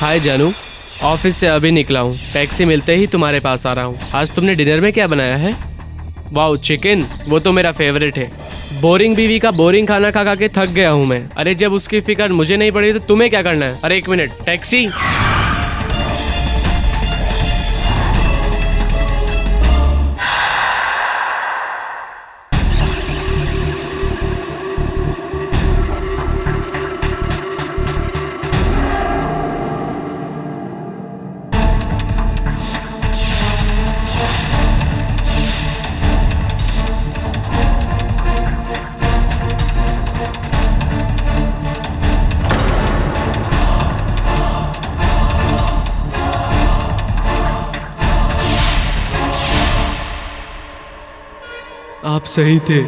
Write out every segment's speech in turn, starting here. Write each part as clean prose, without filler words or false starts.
हाय जानू, ऑफिस से अभी निकला हूँ। टैक्सी मिलते ही तुम्हारे पास आ रहा हूँ। आज तुमने डिनर में क्या बनाया है? वाह, चिकन, वो तो मेरा फेवरेट है। बोरिंग बीवी का बोरिंग खाना खा खा के थक गया हूँ मैं। अरे जब उसकी फिक्र मुझे नहीं पड़ी तो तुम्हें क्या करना है? अरे एक मिनट, टैक्सी। आप सही थे।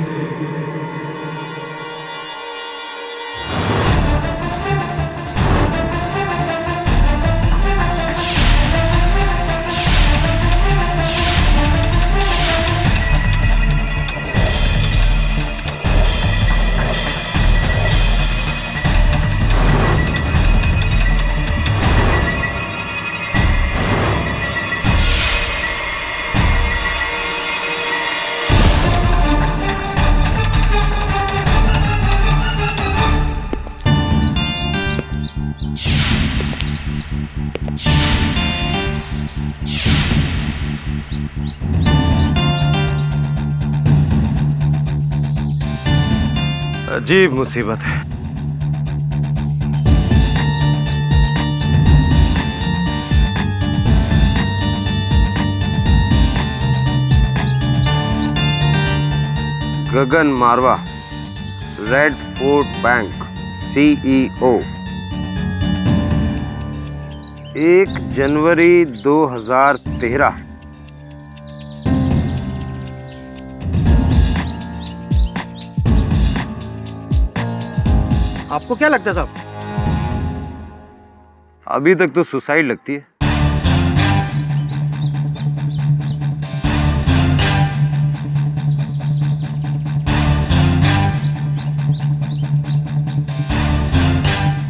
अजीब मुसीबत है। गगन मारवा, रेड फोर्ट बैंक CEO, 1 जनवरी 2013। आपको क्या लगता है साहब? अभी तक तो सुसाइड लगती है।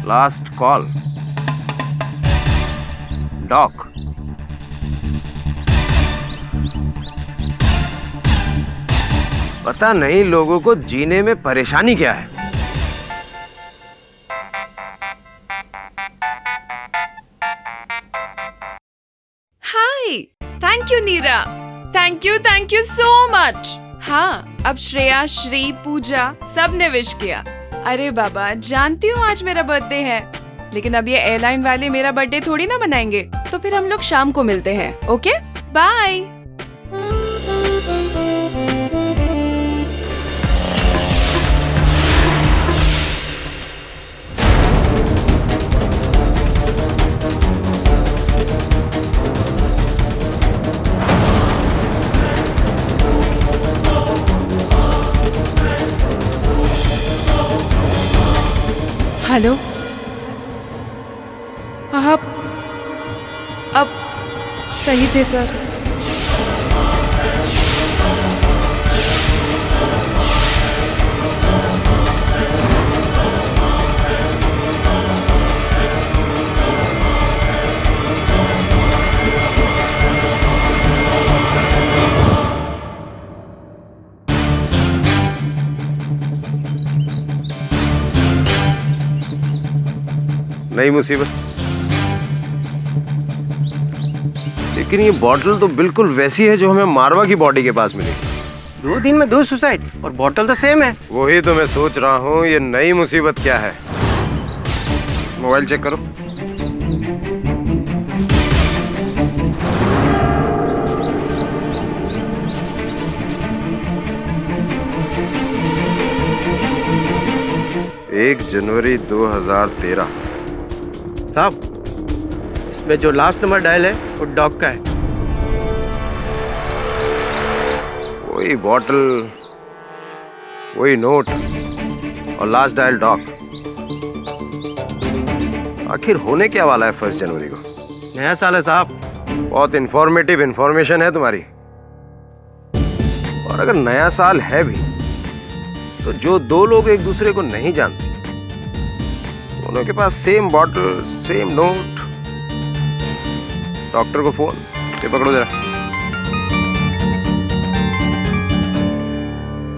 Last call, doc. पता नहीं लोगों को जीने में परेशानी क्या है। Thank you Neera, thank you so much. हाँ, अब श्रेया, श्री, पूजा सब ने विश किया। अरे बाबा, जानती हूँ आज मेरा बर्थडे है, लेकिन अब ये एयरलाइन वाले मेरा बर्थडे थोड़ी ना मनाएंगे, तो फिर हम लोग शाम को मिलते हैं। Okay, bye. हेलो, आप अब सही थे सर। नई मुसीबत। लेकिन ये बॉटल तो बिल्कुल वैसी है जो हमें मारवा की बॉडी के पास मिली। 2 दिन में 2 सुसाइड और बॉटल तो सेम है। वही तो मैं सोच रहा हूँ, ये नई मुसीबत क्या है। मोबाइल चेक करो। एक जनवरी 2013। साहब, इसमें जो लास्ट नंबर डायल है वो डॉग का है। वही बॉटल, वही नोट और लास्ट डायल डॉग। आखिर होने क्या वाला है 1 जनवरी को? नया साल है साहब। बहुत इंफॉर्मेटिव इंफॉर्मेशन है तुम्हारी। और अगर नया साल है भी तो जो 2 लोग एक दूसरे को नहीं जानते, दोनों के पास same bottle, same note, doctor को फोन, ये पकड़ो जरा।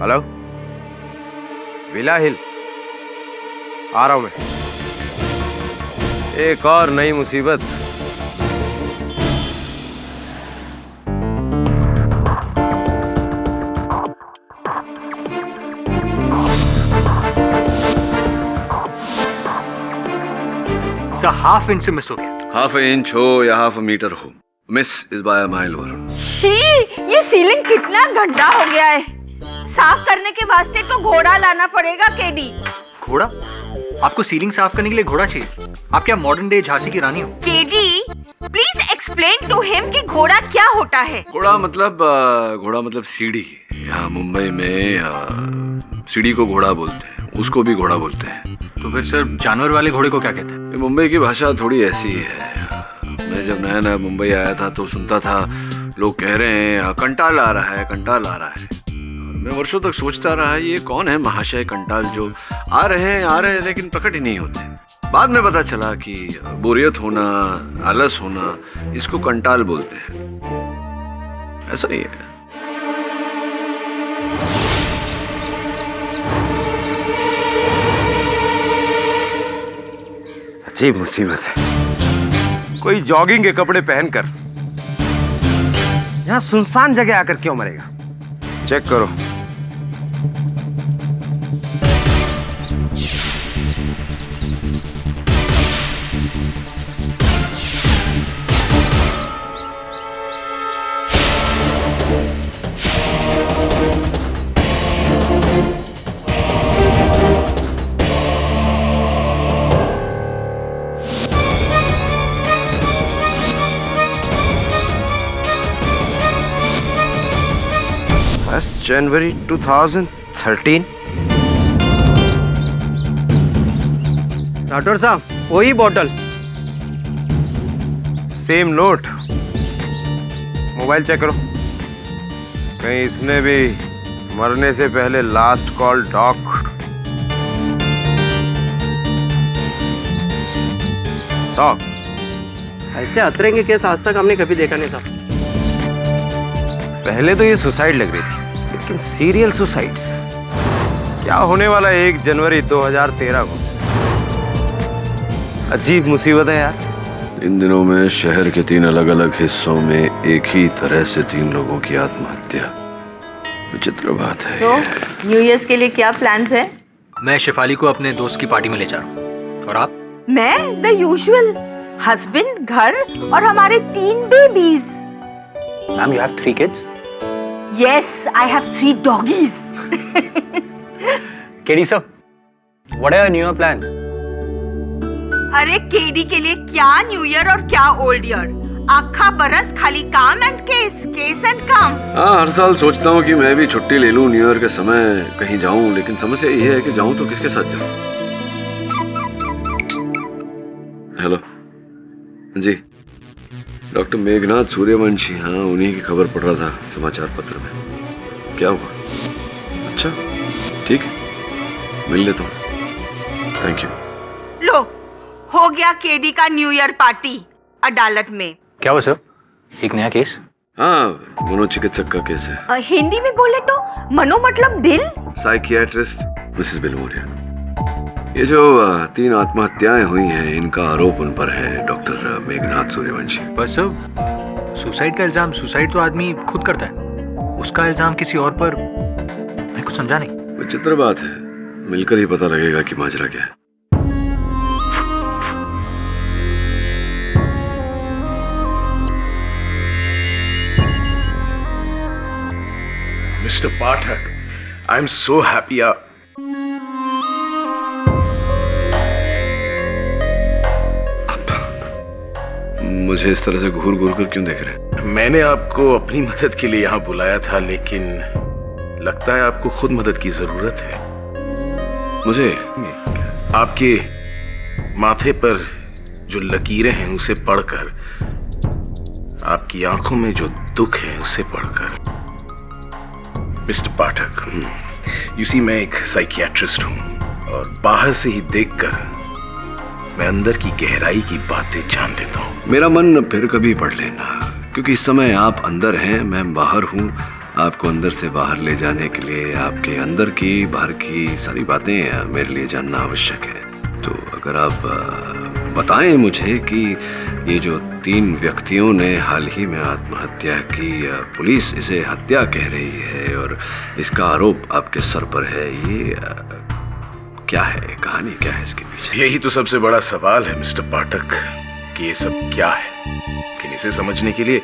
हेलो, विला हिल, आ रहा हूं मैं। एक और नई मुसीबत। हाफ इंच से मिस हो गया। हाफ इंच हो या हाफ मीटर हो, miss is by a mile Varun. She, ये सीलिंग कितना गंदा हो गया है। साफ करने के वास्ते तो घोड़ा लाना पड़ेगा केडी। घोड़ा? आपको सीलिंग साफ करने के लिए घोड़ा चाहिए? आप क्या मॉडर्न डे झांसी की रानी हो? KD, please explain to him कि घोड़ा क्या होता है। घोड़ा मतलब सीढ़ी। यहाँ मुंबई में सीढ़ी को घोड़ा बोलते हैं, उसको भी घोड़ा बोलते हैं। तो फिर सर जानवर वाले घोड़े को क्या कहते हैं? ये मुंबई की भाषा थोड़ी ऐसी है। मैं जब नया नया मुंबई आया था तो सुनता था लोग कह रहे हैं कंटाल आ रहा है, कंटाल आ रहा है। मैं वर्षों तक सोचता रहा ये कौन है महाशय कंटाल जो आ रहे हैं लेकिन प्रकट ही नहीं होते। बाद में पता चला कि बोरियत होना, आलस होना, इसको कंटाल बोलते हैं। ऐसा नहीं है। अजीब मुसीबत है। कोई जॉगिंग के कपड़े पहनकर यहाँ सुनसान जगह आकर क्यों मरेगा? चेक करो। जनवरी 2013। डॉक्टर साहब, वही bottle, same note. Mobile check करो, कहीं इसमें भी मरने से पहले लास्ट कॉल डॉक। डॉक, ऐसे अतरे के केस आज तक हमने कभी देखा नहीं था। पहले तो ये सुसाइड लग रही थी, लेकिन सीरियल सुसाइड क्या होने वाला है 1 जनवरी 2013 को। अजीब मुसीबत है यार। इन दिनों में शहर के 3 अलग अलग हिस्सों में एक ही तरह से 3 लोगों की आत्महत्या। विचित्र बात है। तो न्यू ईयर के लिए क्या प्लान्स है? मैं शिफाली को अपने दोस्त की पार्टी में ले जा रहा हूँ। और आप? मैं द यूजुअल, हस्बैंड, घर और हमारे 3 babies. Ma'am, you have 3 kids? Yes, I have 3 doggies. KD sir, what are your New Year plans? अरे केडी के लिए क्या न्यू ईयर और क्या ओल्ड ईयर। आखा बरस खाली काम एंड केस एंड काम। हाँ, हर साल सोचता हूँ कि मैं भी छुट्टी ले लूँ, न्यू ईयर के समय कहीं जाऊँ, लेकिन समस्या ये है कि जाऊँ तो किसके साथ जाऊँ। हेलो जी, डॉक्टर मेघनाथ सूर्यवंशी। हाँ, उन्हीं की खबर पढ़ रहा था समाचार पत्र में। क्या हुआ? अच्छा, ठीक है, मिल लेता हूँ। Thank you. लो, हो गया केडी का न्यू ईयर पार्टी अदालत में। क्या हुआ सर? एक नया केस? हाँ, मनोचिकित्सक का केस है। हिंदी में बोले तो मनो मतलब दिल। Psychiatrist Mrs Belmoria. ये जो 3 आत्महत्याएं हुई हैं, इनका आरोप उन पर है, डॉक्टर मेघनाथ सूर्यवंशी। पर सर, सुसाइड का इल्जाम सुसाइड तो आदमी खुद करता है, उसका इल्जाम किसी और पर, मैं कुछ समझा नहीं। विचित्र बात है, मिलकर ही पता लगेगा कि माजरा क्या है। Mr. Pathak, I'm so happy. मुझे इस तरह से घूर घूर कर क्यों देख रहे हैं? मैंने आपको अपनी मदद के लिए यहाँ बुलाया था, लेकिन लगता है आपको खुद मदद की जरूरत है। मुझे? आपके माथे पर जो लकीरें हैं उसे पढ़कर, आपकी आंखों में जो दुख है उसे पढ़कर। मिस्टर पाठक, यू सी, मैं एक साइकियाट्रिस्ट हूँ और बाहर से ही देखकर मैं अंदर की गहराई की बातें जान लेता हूँ। मेरा मन फिर कभी पढ़ लेना, क्योंकि इस समय आप अंदर हैं, मैं बाहर हूँ। आपको अंदर से बाहर ले जाने के लिए आपके अंदर की बाहर की सारी बातें मेरे लिए जानना आवश्यक है। तो अगर आप बताएं मुझे कि ये जो 3 व्यक्तियों ने हाल ही में आत्महत्या की, पुलिस इसे हत्या कह रही है और इसका आरोप आपके सर पर है, ये क्या है, कहानी क्या है इसके पीछे? यही तो सबसे बड़ा सवाल है मिस्टर पाठक कि ये सब क्या है। लेकिन इसे समझने के लिए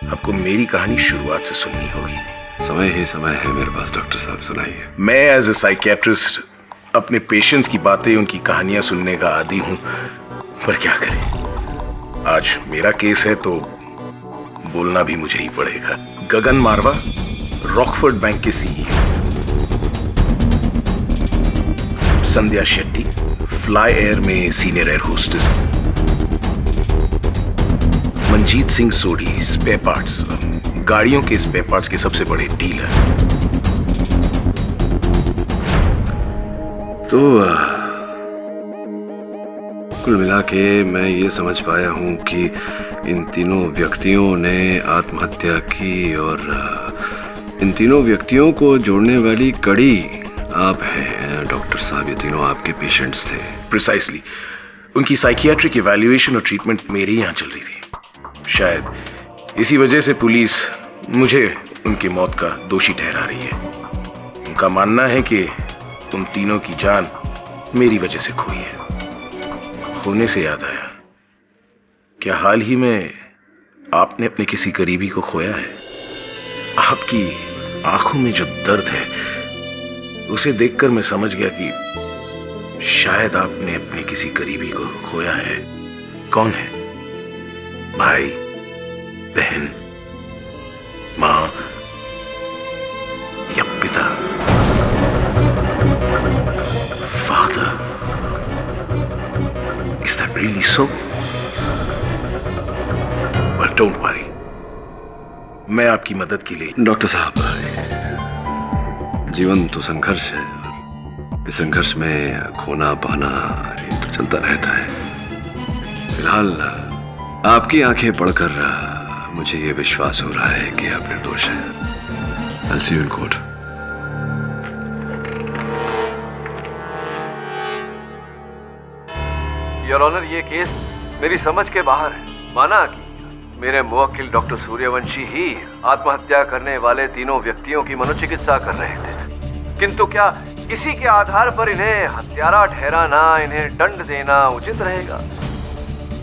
आपको मेरी कहानी शुरुआत से सुननी होगी। समय ही समय है मेरे पास डॉक्टर साहब, सुनाइए। मैं एज ए साइकियाट्रिस्ट अपने पेशेंट्स की बातें, उनकी कहानियां सुनने का आदी हूं, पर क्या करें, आज मेरा केस है तो बोलना भी मुझे ही पड़ेगा। गगन मारवा, रॉकफोर्ड बैंक के CEO, Sandhya Shetty, Fly Air में senior air hostess, Manjeet Singh Sodhi, spare parts, गाड़ियों के स्पेयर पार्ट्स के सबसे बड़े डीलर। तो कुल मिला के मैं ये समझ पाया हूँ कि इन तीनों व्यक्तियों ने आत्महत्या की और इन तीनों व्यक्तियों को जोड़ने वाली कड़ी आप हैं डॉक्टर साहब। ये तीनों आपके पेशेंट्स थे। प्रिसाइसली। उनकी साइकियाट्रिक इवैल्यूएशन और ट्रीटमेंट मेरे यहाँ चल रही थी। शायद इसी वजह से पुलिस मुझे उनकी मौत का दोषी ठहरा रही है। उनका मानना है कि उन तीनों की जान मेरी वजह से खोई है। खोने से याद आया, क्या हाल ही में आपने अपने किसी करीबी को खोया है? आपकी आंखों में जो दर्द है उसे देखकर मैं समझ गया कि शायद आपने अपने किसी करीबी को खोया है। कौन है? भाई, बहन, मां या पिता? Father, is that really so? But don't worry, मैं आपकी मदद के लिए। डॉक्टर साहब, जीवन तो संघर्ष है और इस संघर्ष में खोना पाना ये तो चलता रहता है। फिलहाल आपकी आंखें पढ़कर मुझे ये विश्वास हो रहा है कि आप निर्दोष हैं। I'll see you in court. Your honour, ये केस मेरी समझ के बाहर है। माना कि मेरे मुवक्किल डॉक्टर सूर्यवंशी ही आत्महत्या करने वाले तीनों व्यक्तियों की मनोचिकित्सा कर रहे थे, किंतु क्या इसी के आधार पर इन्हें हत्यारा ठहराना, इन्हें दंड देना उचित रहेगा?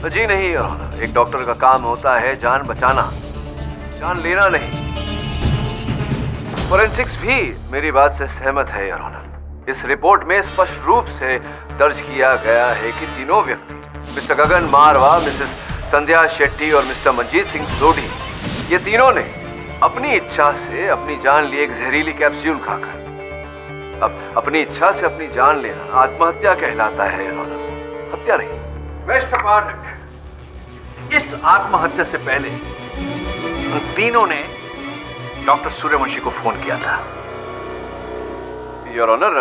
जी नहीं योर ऑनर, एक डॉक्टर का काम होता है जान बचाना, जान लेना नहीं। फोरेंसिक्स भी मेरी बात से सहमत है योर ऑनर। इस रिपोर्ट में स्पष्ट रूप से दर्ज किया गया है कि तीनों व्यक्ति, मिस्टर गगन मारवा, मिसेस संध्या शेट्टी और मिस्टर मंजीत सिंह सोडी, ये तीनों ने अपनी इच्छा से अपनी जान ली एक जहरीली कैप्सूल खाकर। अब अपनी इच्छा से अपनी जान लेना आत्महत्या कहलाता है योर ऑनर, हत्या नहीं। मिस्टर पाठक, इस आत्महत्या से पहले उन तीनों ने डॉक्टर सूर्यवंशी को फोन किया था। योर ऑनर,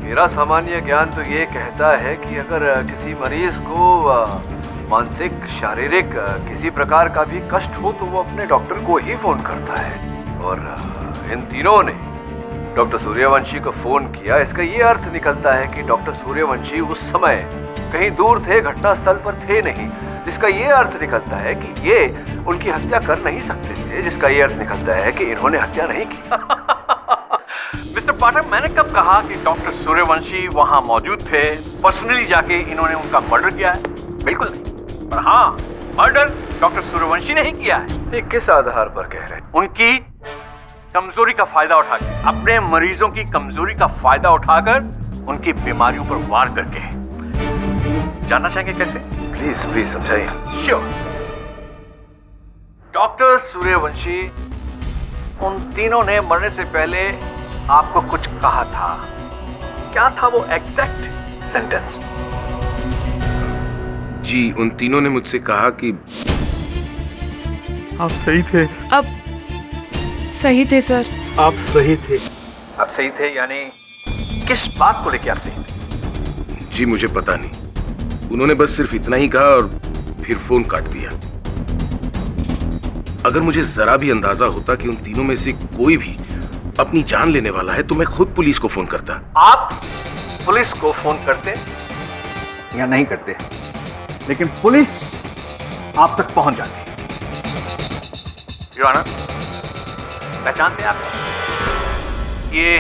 मेरा सामान्य ज्ञान तो ये कहता है कि अगर किसी मरीज को मानसिक, शारीरिक किसी प्रकार का भी कष्ट हो तो वो अपने डॉक्टर को ही फोन करता है। और इन तीनों ने डॉक्टर सूर्यवंशी को फोन किया। इसका ये अर्थ निकलता है कि डॉक्टर सूर्यवंशी उस समय कहीं दूर थे, घटनास्थल पर थे नहीं, जिसका ये अर्थ निकलता है कि ये उनकी हत्या कर नहीं सकते थे, जिसका ये अर्थ निकलता है कि इन्होंने हत्या नहीं की। मिस्टर पाठक, मैंने कब कहा कि डॉक्टर सूर्यवंशी वहां मौजूद थे, पर्सनली जाके इन्होंने उनका मर्डर किया है? बिल्कुल नहीं। पर हाँ, मर्डर डॉक्टर सूर्यवंशी ने ही किया है। ये किस आधार पर कह रहे हैं? उनकी कमजोरी का फायदा उठाकर, अपने मरीजों की कमजोरी का फायदा उठाकर उनकी बीमारियों पर वार करके। जानना चाहेंगे कैसे? प्लीज प्लीज समझाइए। श्योर। डॉक्टर सूर्यवंशी, उन तीनों ने मरने से पहले आपको कुछ कहा था। क्या था वो एग्जैक्ट सेंटेंस? जी, उन तीनों ने मुझसे कहा कि आप सही थे। अब सही थे सर। आप सही थे। आप सही थे यानी किस बात को लेकर आप सही थे? जी मुझे पता नहीं, उन्होंने बस सिर्फ इतना ही कहा और फिर फोन काट दिया। अगर मुझे जरा भी अंदाजा होता कि उन तीनों में से कोई भी अपनी जान लेने वाला है तो मैं खुद पुलिस को फोन करता। आप पुलिस को फोन करते या नहीं करते, लेकिन पुलिस आप तक पहुंच जाती। योर ऑनर, पहचानते हैं आप? ये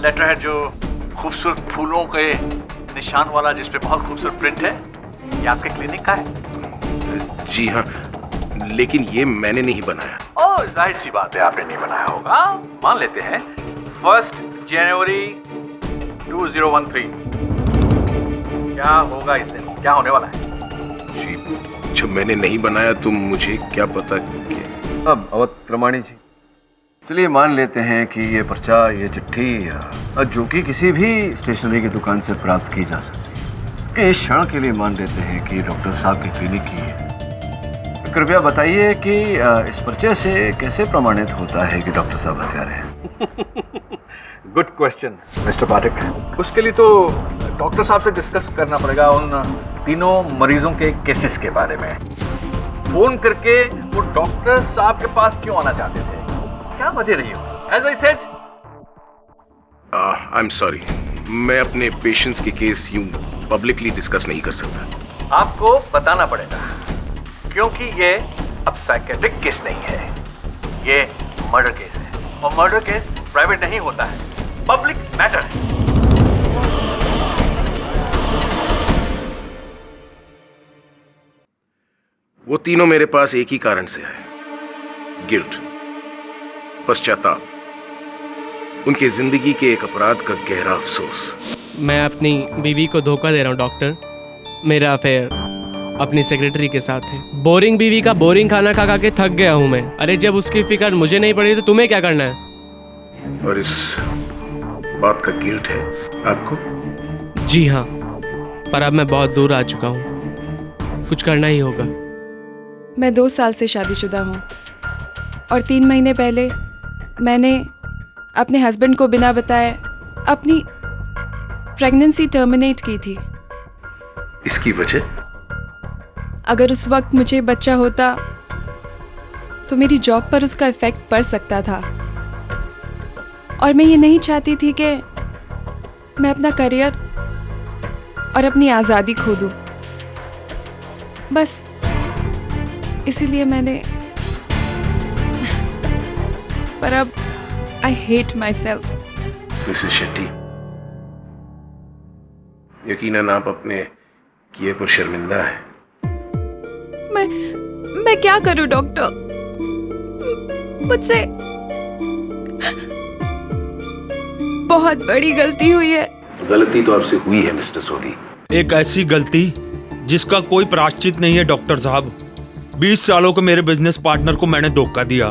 लेटर है जो खूबसूरत फूलों के निशान वाला, जिसपे बहुत खूबसूरत प्रिंट है, ये आपके क्लिनिक का है? जी हाँ, लेकिन ये मैंने नहीं बनाया। ओह, जाहिर सी बात है आपने नहीं बनाया होगा। मान लेते हैं 1 जनवरी 2013। क्या होगा इस दिन, क्या होने वाला है? जी, जब मैंने नहीं बनाया तो मुझे क्या पता कि... अब अवध प्रमाणी जी, चलिए मान लेते हैं कि ये पर्चा, ये चिट्ठी जो कि किसी भी स्टेशनरी की दुकान से प्राप्त की जा सकती है, इस क्षण के लिए मान लेते हैं कि डॉक्टर साहब की क्लिनिक की है। कृपया बताइए कि इस पर्चे से कैसे प्रमाणित होता है कि डॉक्टर साहब हत्यारे हैं? गुड क्वेश्चन मिस्टर पाठक। उसके लिए तो डॉक्टर साहब से डिस्कस करना पड़ेगा उन तीनों मरीजों के केसेस के बारे में। फोन करके वो डॉक्टर साहब के पास क्यों आना चाहते थे, क्या वजह रही हो? As I said, I am sorry, मैं अपने पेशेंट्स के केस यूं पब्लिकली डिस्कस नहीं कर सकता। आपको बताना पड़ेगा, क्योंकि ये अब साइकेट्रिक केस नहीं है, ये मर्डर केस है, और मर्डर केस प्राइवेट नहीं होता है, पब्लिक मैटर है। वो तीनों मेरे पास एक ही कारण से आए, गिल्ट, पश्चाताप, उनके जिंदगी के एक अपराध का गहरा अफसोस। मैं अपनी बीवी को धोखा दे रहा हूँ डॉक्टर। मेरा अफेयर अपनी सेक्रेटरी के साथ है। बोरिंग बीवी का बोरिंग खाना खा खा के थक गया हूँ मैं। अरे जब उसकी फिक्र मुझे नहीं पड़ी तो तुम्हें क्या करना है? और इस बात का गिल्ट है आपको? जी हाँ, पर अब मैं बहुत दूर आ चुका हूँ, कुछ करना ही होगा। मैं 2 साल से शादीशुदा हूँ और 3 महीने पहले मैंने अपने हस्बैंड को बिना बताए अपनी प्रेगनेंसी टर्मिनेट की थी। इसकी वजह? अगर उस वक्त मुझे बच्चा होता तो मेरी जॉब पर उसका इफेक्ट पड़ सकता था, और मैं ये नहीं चाहती थी कि मैं अपना करियर और अपनी आज़ादी खो दूं। बस इसीलिए मैंने, पर अब I hate my self. Mrs Shetty, यकीनन आप अपने किए पर शर्मिंदा हैं। मैं क्या करूं डॉक्टर? मुझसे बहुत बड़ी गलती हुई है। गलती तो आपसे हुई है मिस्टर सोदी। एक ऐसी गलती जिसका कोई प्रायश्चित नहीं है डॉक्टर साहब। 20 सालों के मेरे बिजनेस पार्टनर को मैंने धोखा दिया।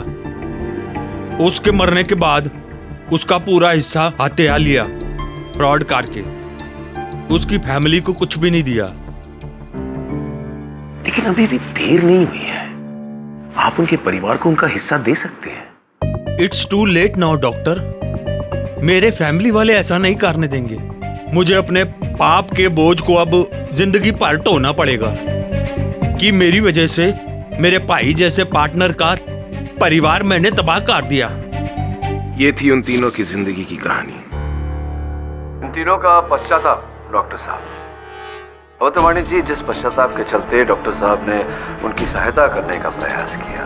उसके मरने के बाद उसका पूरा हिस्सा हत्या लिया, फ्रॉड करके। उसकी फैमिली को कुछ भी नहीं दिया। लेकिन अभी भी देर नहीं हुई है, आप उनके परिवार को उनका हिस्सा दे सकते हैं। It's too late now doctor. मेरे फैमिली वाले ऐसा नहीं करने देंगे। मुझे अपने पाप के बोझ को अब जिंदगी भर ढोना पड़ेगा कि मेरी वजह से मेरे भाई जैसे पार्टनर का परिवार मैंने तबाह कर दिया। ये थी उन तीनों की जिंदगी की कहानी। इन तीनों का पश्चाताप डॉक्टर साहब। अवतवाणी जी, जिस पश्चाताप के चलते डॉक्टर साहब ने उनकी सहायता करने का प्रयास किया,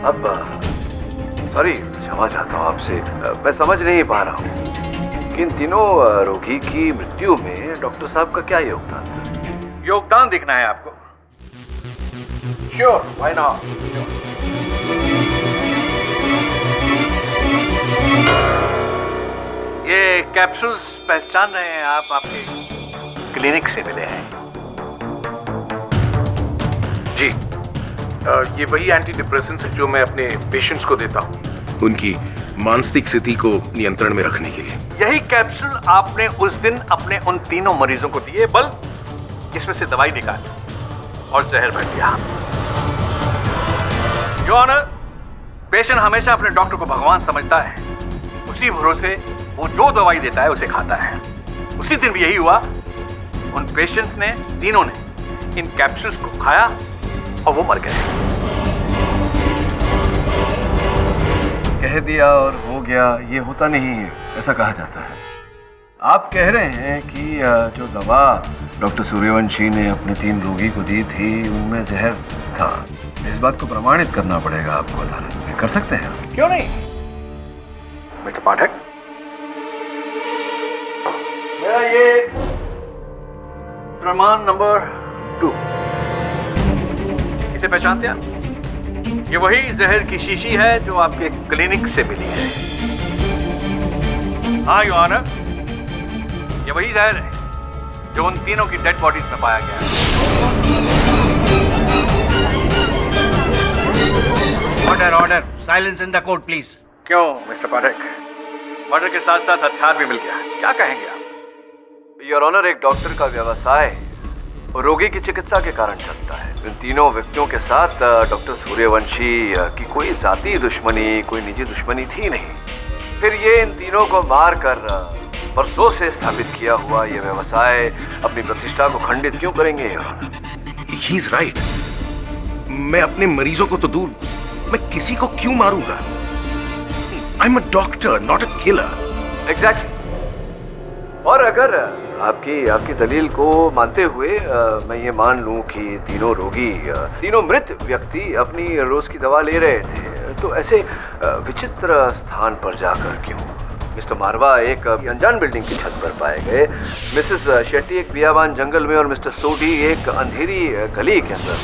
अब सॉरी, क्षमा चाहता हूँ आपसे, मैं समझ नहीं पा रहा हूँ कि इन तीनों रोगी की मृत्यु में डॉक्टर साहब का क्या योगदान था? योगदान दिखना है आपको? Sure, why not? ये कैप्सूल्स पहचान रहे हैं आप, आपके क्लिनिक से मिले हैं? जी, ये वही एंटी डिप्रेसेंट्स है जो मैं अपने पेशेंट्स को देता हूँ, उनकी मानसिक स्थिति को नियंत्रण में रखने के लिए। यही कैप्सूल आपने उस दिन अपने उन तीनों मरीजों को दिए, बल इसमें से दवाई निकाली और जहर भर दिया। योर ऑनर, पेशेंट हमेशा अपने डॉक्टर को भगवान समझता है। उसी भरोसे वो जो दवाई देता है उसे खाता है। उसी दिन भी यही हुआ। उन पेशेंट्स ने, तीनों ने इन कैप्सूल्स को खाया और वो मर गए। कह दिया और हो गया, ये होता नहीं है, ऐसा कहा जाता है। आप कह रहे हैं कि जो दवा डॉक्टर सूर्यवंशी ने अपने 3 रोगी को दी थी उनमें जहर था। इस बात को प्रमाणित करना पड़ेगा आपको अदालत में। कर सकते हैं? क्यों नहीं मिस्टर पाठक? मेरा ये प्रमाण नंबर 2। इसे पहचानते हैं? ये वही जहर की शीशी है जो आपके क्लिनिक से मिली है। हाँ योर ऑनर, ये वही जहर है जो उन तीनों की डेड बॉडीज में पाया गया है। Order order, silence in the court please. क्यों मिस्टर पाठक, मर्डर के साथ साथ हथियार भी मिल गया, क्या कहेंगे आप? योर ऑनर, एक डॉक्टर का व्यवसाय रोगी की चिकित्सा के कारण चलता है। इन तीनों व्यक्तियों के साथ डॉक्टर सूर्यवंशी की कोई जाती दुश्मनी, कोई निजी दुश्मनी थी नहीं। फिर ये इन तीनों को मार कर बरसों से स्थापित किया हुआ ये व्यवसाय अपनी प्रतिष्ठा को खंडित क्यों करेंगे? He is right. मैं अपने मरीजों को तो दूर, मैं किसी को क्यों मारूंगा? I am a doctor, not a killer. Exactly. और अगर आपकी दलील को मानते हुए मैं ये मान लूं कि तीनों रोगी, तीनों मृत व्यक्ति अपनी रोज की दवा ले रहे थे, तो ऐसे विचित्र स्थान पर जाकर क्यों? मिस्टर मारवा एक अनजान बिल्डिंग की छत पर पाए गए, मिसेस शेट्टी एक बियाबान जंगल में और मिस्टर सोडी एक अंधेरी गली के अंदर।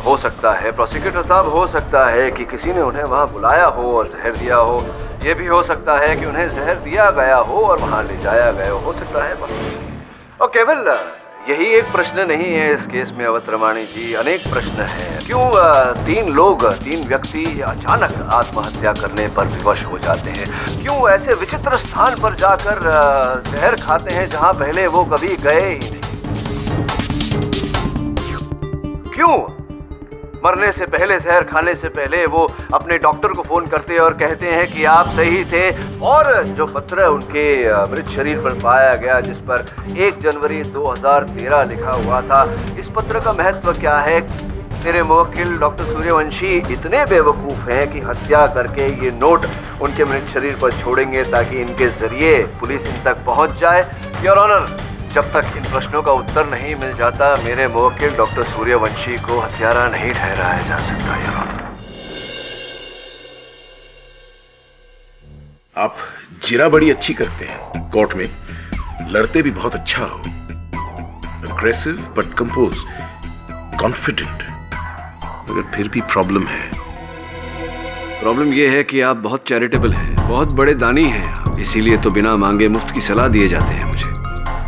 हो सकता है प्रोसिक्यूटर साहब, हो सकता है कि किसी ने उन्हें वहां बुलाया हो और जहर दिया हो। ये भी हो सकता है कि उन्हें जहर दिया गया हो और वहां ले जाया गया हो सकता है। और केवल यही एक प्रश्न नहीं है इस केस में अवध रमाणी जी, अनेक प्रश्न हैं। क्यों 3 व्यक्ति अचानक आत्महत्या करने पर विवश हो जाते हैं? क्यों ऐसे विचित्र स्थान पर जाकर जहर खाते हैं जहां पहले वो कभी गए ही नहीं? क्यों मरने से पहले, जहर खाने से पहले वो अपने डॉक्टर को फोन करते और कहते हैं कि आप सही थे? और जो पत्र उनके मृत शरीर पर पाया गया जिस पर 1 जनवरी 2013 लिखा हुआ था, इस पत्र का महत्व क्या है? मेरे मुवक्किल डॉक्टर सूर्यवंशी इतने बेवकूफ हैं कि हत्या करके ये नोट उनके मृत शरीर पर छोड़ेंगे ताकि इनके जरिए पुलिस इन तक पहुंच जाए। योर ऑनर, जब तक इन प्रश्नों का उत्तर नहीं मिल जाता, मेरे मुवक्किल डॉक्टर सूर्यवंशी को हत्यारा नहीं ठहराया जा सकता। योर ऑनर, आप जिरा बड़ी अच्छी करते हैं, कोर्ट में लड़ते भी बहुत अच्छा हो। Aggressive but compose, confident. मगर फिर भी प्रॉब्लम है। प्रॉब्लम यह है कि आप बहुत चैरिटेबल हैं, बहुत बड़े दानी हैं आप, इसीलिए तो बिना मांगे मुफ्त की सलाह दिए जाते हैं मुझे।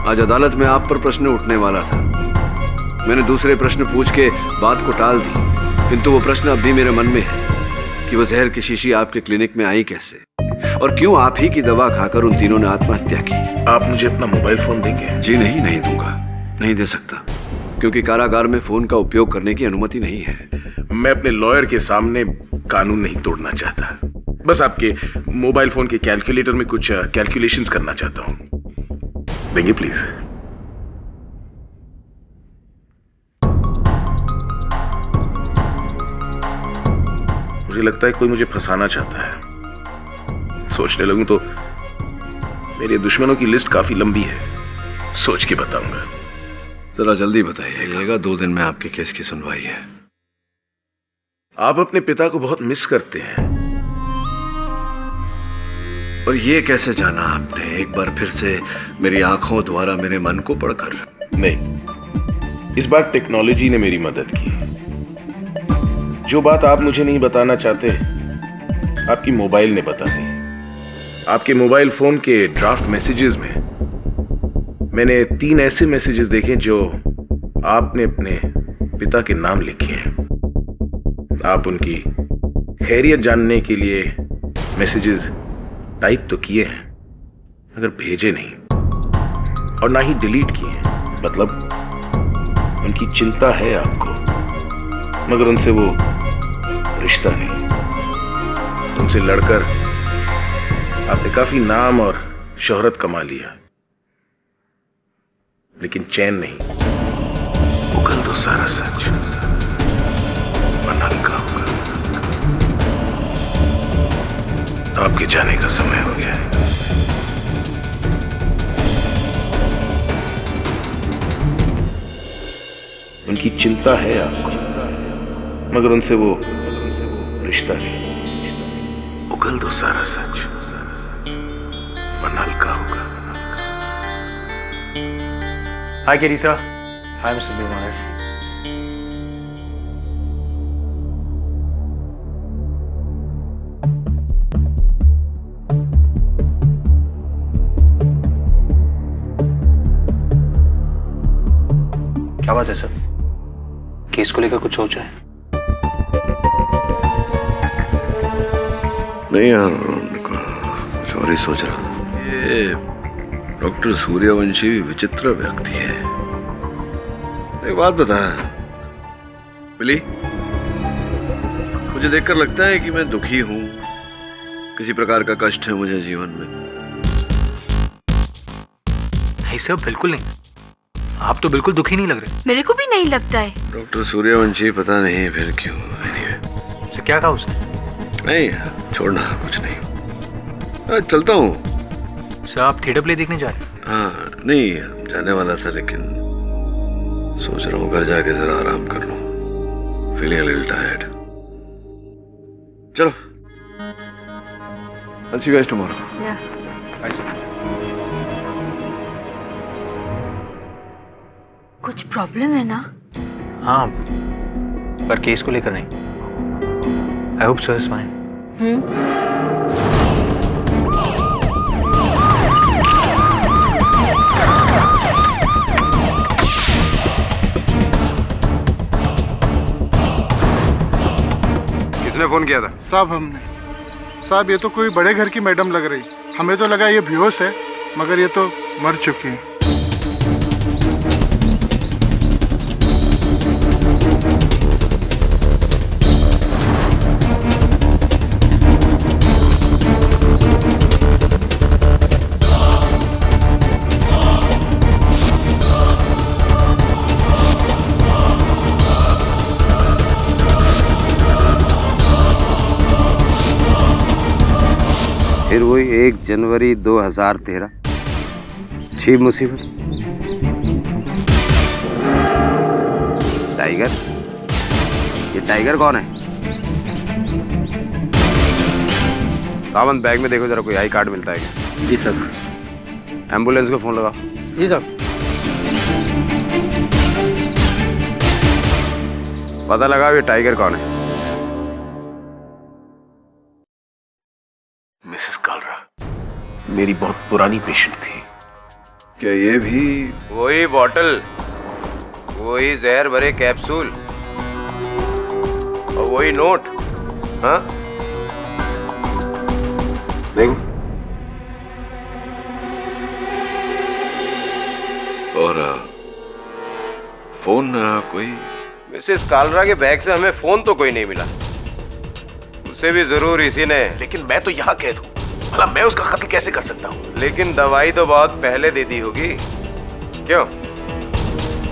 आज अदालत में आप पर प्रश्न उठने वाला था, मैंने दूसरे प्रश्न पूछ के बात को टाल दी, किंतु वो प्रश्न अब भी मेरे मन में है कि वो जहर की शीशी आपके क्लिनिक में आई कैसे, और क्यों आप ही की दवा खाकर उन तीनों ने आत्महत्या की। आप मुझे अपना मोबाइल फोन देंगे? जी नहीं दूंगा, नहीं दे सकता, क्योंकि कारागार में फोन का उपयोग करने की अनुमति नहीं है। मैं अपने लॉयर के सामने कानून नहीं तोड़ना चाहता, बस आपके मोबाइल फोन के कैलकुलेटर में कुछ कैलकुलेशंस करना चाहता हूं। देंगे प्लीज? मुझे लगता है कोई मुझे फंसाना चाहता है। सोचने लगूं तो मेरे दुश्मनों की लिस्ट काफी लंबी है, सोच के बताऊंगा। जरा जल्दी बताइएगा, 2 दिन में आपके केस की सुनवाई है। आप अपने पिता को बहुत मिस करते हैं। और ये कैसे जाना आपने, एक बार फिर से मेरी आंखों द्वारा मेरे मन को पढ़कर? नहीं, इस बार टेक्नोलॉजी ने मेरी मदद की। जो बात आप मुझे नहीं बताना चाहते, आपकी मोबाइल ने बता दी। आपके मोबाइल फोन के ड्राफ्ट मैसेजेस में मैंने 3 ऐसे मैसेजेस देखे जो आपने अपने पिता के नाम लिखे हैं। आप उनकी खैरियत जानने के लिए मैसेजेस टाइप तो किए हैं, मगर भेजे नहीं, और ना ही डिलीट किए हैं। मतलब उनकी चिंता है आपको, मगर उनसे वो रिश्ता नहीं। उनसे लड़कर आपने काफी नाम और शोहरत कमा लिया, लेकिन चैन नहीं। वो उगल दो सारा सच, वरना हल्का होगा। आपके जाने का समय हो गया है। उनकी चिंता है आपको, मगर उनसे वो रिश्ता नहीं। उगल दो सारा सच, वरना हल्का होगा। Hi KD sir, hi mister Bhimanath. क्या बात है सर? केस को लेकर कुछ सोचा है? नहीं यार, कुछ और ही सोच रहा था। ये डॉक्टर सूर्यवंशी विचित्र व्यक्ति है। एक बात बता बिली, मुझे देखकर लगता है कि मैं दुखी हूं, किसी प्रकार का कष्ट है मुझे जीवन में। नहीं सर, बिल्कुल नहीं। आप तो बिल्कुल दुखी नहीं लग रहे। मेरे को भी नहीं लगता है। डॉक्टर सूर्यवंशी पता नहीं फिर क्यों। Anyway, सर क्या कहा उसने? नहीं छोड़ना, कुछ नहीं। चलता हूँ। सर आप थिएटर प्ले देखने जा रहे हैं? हाँ नहीं, जाने वाला था लेकिन सोच रहा हूँ घर जाके जरा आराम कर लूँ। Feeling a little tired. चलो, I'll see you guys tomorrow. Bye, sir. कुछ प्रॉब्लम है ना? हाँ, पर केस को लेकर नहीं। I hope sir is fine. किसने फोन किया था? साहब हमने। साहब ये तो कोई बड़े घर की मैडम लग रही। हमें तो लगा ये बेहोश है, मगर ये तो मर चुकी है। फिर वही 1 जनवरी 2013 छी मुसीबत। टाइगर? ये टाइगर कौन है? सावंत, बैग में देखो जरा, कोई आई कार्ड मिलता है क्या? जी सर। एम्बुलेंस को फोन लगाओ। जी सर। पता लगाओ ये टाइगर कौन है। मिसेस कालरा मेरी बहुत पुरानी पेशेंट थी। क्या ये भी वही बॉटल, वही जहर भरे कैप्सूल और वही नोट? हाँ देखो। और फोन कोई? मिसेस कालरा के बैग से हमें फोन तो कोई नहीं मिला। उसे भी जरूर इसी ने। लेकिन मैं तो यहाँ कैद हूँ, भला मैं उसका कत्ल कैसे कर सकता हूँ? लेकिन दवाई तो बहुत पहले दे दी होगी, क्यों?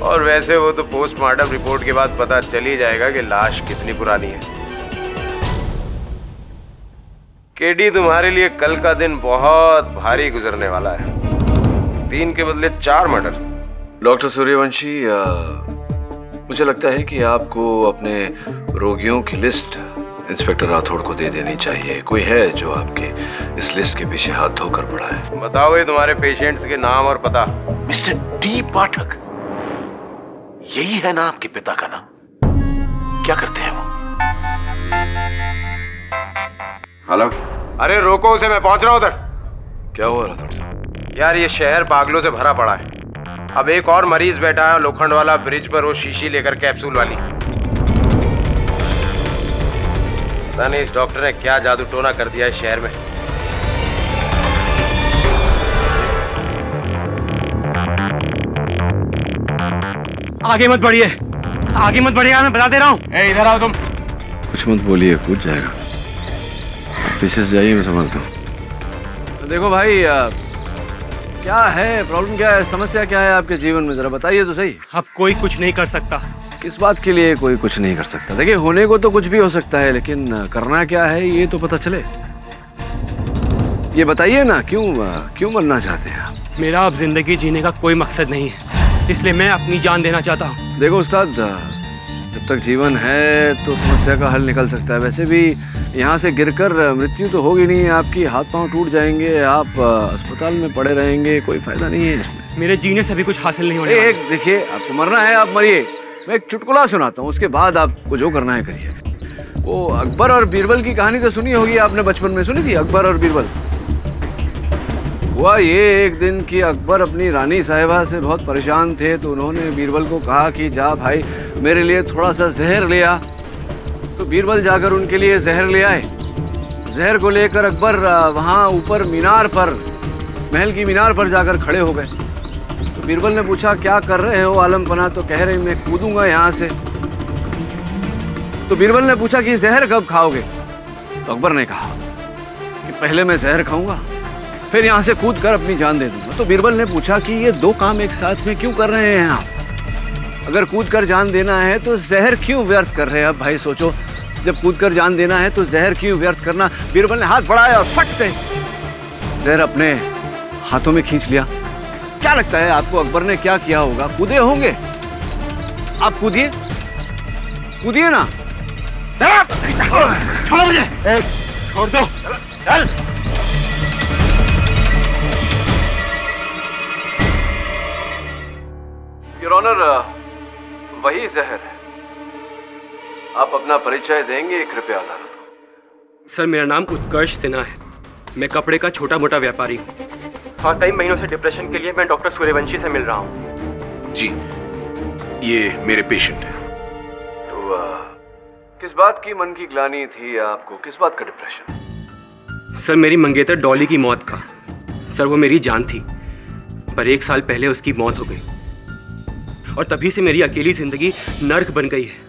और वैसे वो तो पोस्टमार्टम रिपोर्ट के बाद पता चल ही जाएगा कि लाश कितनी पुरानी है। केडी, तुम्हारे लिए कल का दिन बहुत भारी गुजरने वाला है। 3 के बदले 4 मर्डर। डॉक्टर सूर्यवंशी, मुझे लगता है कि आपको अपने रोगियों की लिस्ट इंस्पेक्टर राठौड़ को दे देनी चाहिए। कोई है जो आपके इस लिस्ट के पीछे हाथ धोकर पड़ा है? बताओ ये तुम्हारे पेशेंट्स के नाम और पता। मिस्टर डी पाठक, यही है ना आपके पिता का नाम? क्या करते हैं वो? हेलो। अरे रोको उसे, मैं पहुंच रहा हूं उधर। क्या हुआ राठौड़ साहब? यार ये शहर पागलों से भरा पड़ा है। अब एक और मरीज बैठा है लोखंड वाला ब्रिज पर, वो शीशी लेकर कैप्सूल वाली। पता नहीं इस डॉक्टर ने क्या जादू टोना कर दिया है शहर में। आगे मत बढ़िए, आगे मत बढ़िएगा, मैं बता दे रहा हूँ। इधर आओ तुम। कुछ मत बोलिए, कूद जाएगा। पीछे से जाइए, मैं समझता हूँ। देखो भाई, क्या है प्रॉब्लम, क्या है समस्या, क्या है आपके जीवन में, जरा बताइए तो सही। अब कोई कुछ नहीं कर सकता। किस बात के लिए कोई कुछ नहीं कर सकता? देखिए होने को तो कुछ भी हो सकता है, लेकिन करना क्या है ये तो पता चले। ये बताइए ना, क्यों मरना चाहते हैं आप? मेरा अब जिंदगी जीने का कोई मकसद नहीं है, इसलिए मैं अपनी जान देना चाहता हूँ। देखो उस्ताद, जब तक जीवन है तो समस्या का हल निकल सकता है। वैसे भी यहाँ से गिरकर मृत्यु तो होगी नहीं, आपकी हाथ पांव टूट जाएंगे, आप अस्पताल में पड़े रहेंगे, कोई फायदा नहीं है इसमें। मेरे जीने से भी कुछ हासिल नहीं होने वाला। देखिए आपको मरना है, आप मरिए। मैं एक चुटकुला सुनाता हूँ, उसके बाद आपको जो करना है करिए। वो अकबर और बीरबल की कहानी तो सुनी होगी आपने, बचपन में सुनी थी, अकबर और बीरबल। हुआ ये एक दिन कि अकबर अपनी रानी साहिबा से बहुत परेशान थे, तो उन्होंने बीरबल को कहा कि जा भाई मेरे लिए थोड़ा सा जहर ले आ। तो बीरबल जाकर उनके लिए जहर ले आए। जहर को लेकर अकबर वहाँ ऊपर मीनार पर, महल की मीनार पर जाकर खड़े हो गए। तो बीरबल ने पूछा क्या कर रहे हो आलमपना? तो कह रहे मैं कूदूंगा यहाँ से। तो बीरबल ने पूछा कि जहर कब खाओगे? तो अकबर ने कहा कि पहले मैं जहर खाऊंगा, फिर यहाँ से कूद कर अपनी जान दे दूंगा। तो बीरबल ने पूछा कि ये दो काम एक साथ में क्यों कर रहे हैं आप? अगर कूद कर जान देना है तो जहर क्यों व्यर्थ कर रहे हैं? अब भाई सोचो, जब कूद कर जान देना है तो जहर क्यों व्यर्थ करना? बीरबल ने हाथ बढ़ाया और फट से जहर अपने हाथों में खींच लिया। क्या लगता है आपको अकबर ने क्या किया होगा? कूदे होंगे? आप कूदिए, कूदिए ना। छोड़ मुझे, छोड़ दो, चल। योर ऑनर, वही जहर है। आप अपना परिचय देंगे कृपया अदालत? सर मेरा नाम उत्कर्ष सिन्हा है, मैं कपड़े का छोटा मोटा व्यापारी हूँ। और कई महीनों से डिप्रेशन के लिए मैं डॉक्टर सूर्यवंशी से मिल रहा हूँ। जी, ये मेरे पेशेंट हैं। तो किस बात की मन की ग्लानि थी आपको, किस बात का डिप्रेशन? सर मेरी मंगेतर डॉली की मौत का। सर वो मेरी जान थी, पर 1 साल पहले उसकी मौत हो गई और तभी से मेरी अकेली जिंदगी नर्क बन गई है।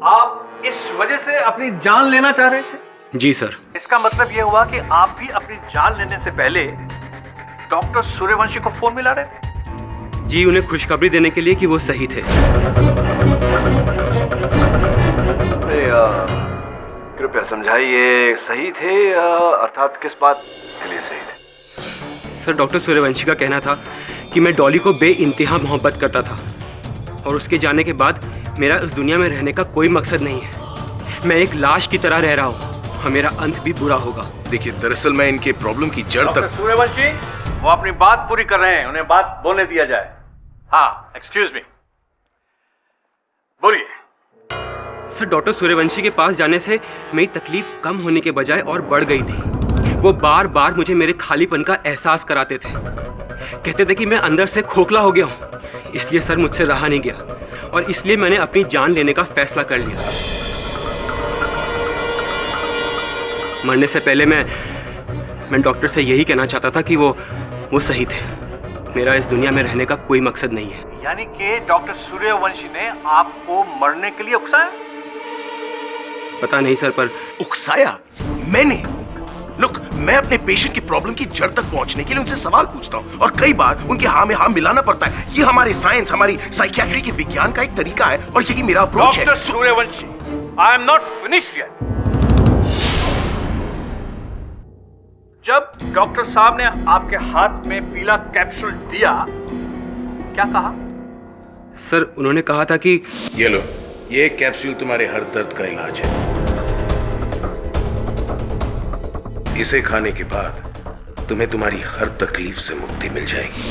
आप इस वजह से अपनी जान लेना चाह रहे थे? जी सर। इसका मतलब यह हुआ कि आप भी अपनी जान लेने से पहले डॉक्टर सूर्यवंशी को फोन मिला रहे थे? जी, उन्हें खुशखबरी देने के लिए कि वो सही थे। कृपया समझाइए, सही थे अर्थात किस बात के लिए सही थे? सर डॉक्टर सूर्यवंशी का कहना था कि मैं डॉली को बेइंतहा मोहब्बत करता था और उसके जाने के बाद मेरा इस दुनिया में रहने का कोई मकसद नहीं है। मैं एक लाश की तरह रह रहा हूँ और मेरा अंत भी बुरा होगा। देखिए, दरअसल मैं इनके प्रॉब्लम की जड़ तक। सूर्यवंशी, वो अपनी बात पूरी कर रहे हैं, उन्हें बात बोलने दिया जाए। हाँ, एक्सक्यूज मी, बोलिए। सर डॉक्टर सूर्यवंशी के पास जाने से मेरी तकलीफ कम होने के बजाय और बढ़ गई थी। वो बार बार मुझे मेरे खालीपन का एहसास कराते थे, कहते थे कि मैं अंदर से खोखला हो गया हूँ। इसलिए सर मुझसे रहा नहीं गया और इसलिए मैंने अपनी जान लेने का फैसला कर लिया। मरने से पहले मैं डॉक्टर से यही कहना चाहता था कि वो सही थे। मेरा इस दुनिया में रहने का कोई मकसद नहीं है। यानी कि डॉक्टर सूर्यवंशी ने आपको मरने के लिए उकसाया? पता नहीं सर, पर उकसाया मैंने? लुक, मैं अपने पेशेंट की प्रॉब्लम की जड़ तक पहुंचने के लिए उनसे सवाल पूछता हूं और कई बार उनके हाँ में हाँ मिलाना पड़ता है। ये हमारी साइंस, हमारी साइकियाट्री के विज्ञान का एक तरीका है और यही मेरा अप्रोच है। Doctor Suryavanshi, I am not finished yet. जब डॉक्टर साहब ने आपके हाथ में पीला कैप्सूल दिया, क्या कहा? सर उन्होंने कहा था कि ये लो, ये कैप्सूल तुम्हारे हर दर्द का इलाज है। इसे खाने के बाद तुम्हें तुम्हारी हर तकलीफ से मुक्ति मिल जाएगी।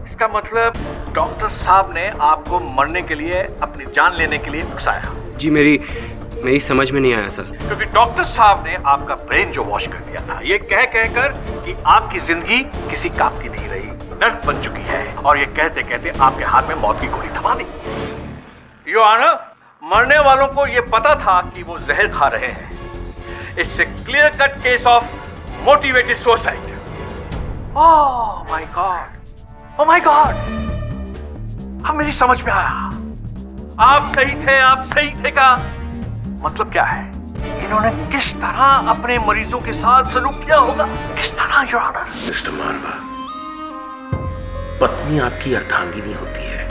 इसका मतलब डॉक्टर साहब ने आपको मरने के लिए, अपनी जान लेने के लिए उकसाया? जी, मेरी समझ में नहीं आया सर। क्योंकि डॉक्टर साहब ने आपका ब्रेन जो वॉश कर दिया था, ये कह कहकर कि आपकी जिंदगी किसी काम की नहीं रही, नर्क बन चुकी है, और ये कहते कहते आपके हाथ में मौत की गोली थमा दी। योर ऑनर, मरने वालों को ये पता था कि वो जहर खा रहे हैं। It's a clear cut case of motivated suicide. Oh my God, oh my God, अब मेरी समझ में आया। आप सही थे, आप सही थे का मतलब क्या है? इन इन्होंने किस तरह अपने मरीजों के साथ सलूक किया होगा, किस तरह योर ऑनर। मिस्टर मारवा, पत्नी आपकी अर्धांगिनी होती है,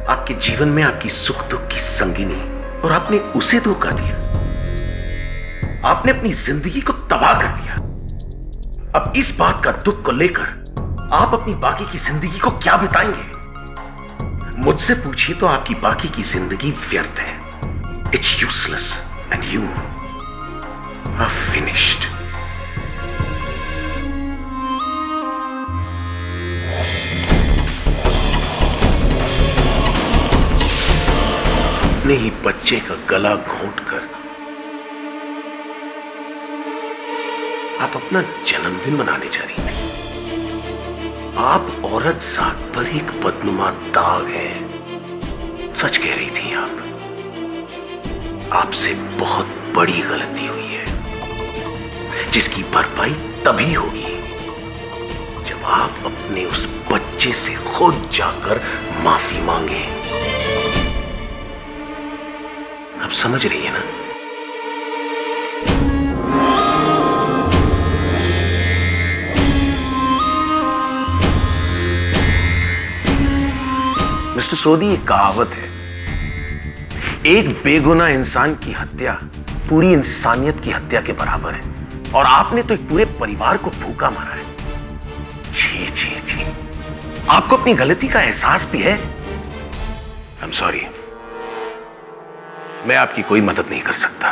आपके जीवन में आपकी सुख दुख की संगिनी, और आपने उसे धोखा दिया। आपने अपनी जिंदगी को तबाह कर दिया। अब इस बात का दुख को लेकर आप अपनी बाकी की जिंदगी को क्या बिताएंगे? मुझसे पूछिए तो आपकी बाकी की जिंदगी व्यर्थ है। It's useless and you are finished. अपने ही बच्चे का गला घोंटकर आप अपना जन्मदिन मनाने जा रही थी। आप औरत जात पर एक बदनुमा दाग है। सच कह रही थी आप। आपसे बहुत बड़ी गलती हुई है, जिसकी भरपाई तभी होगी जब आप अपने उस बच्चे से खुद जाकर माफी मांगे। आप समझ रही है ना? मिस्टर सोदी, एक कहावत है, एक बेगुनाह इंसान की हत्या पूरी इंसानियत की हत्या के बराबर है। और आपने तो एक पूरे परिवार को भूखा मारा है। जी जी जी, आपको अपनी गलती का एहसास भी है। आई एम सॉरी, मैं आपकी कोई मदद नहीं कर सकता,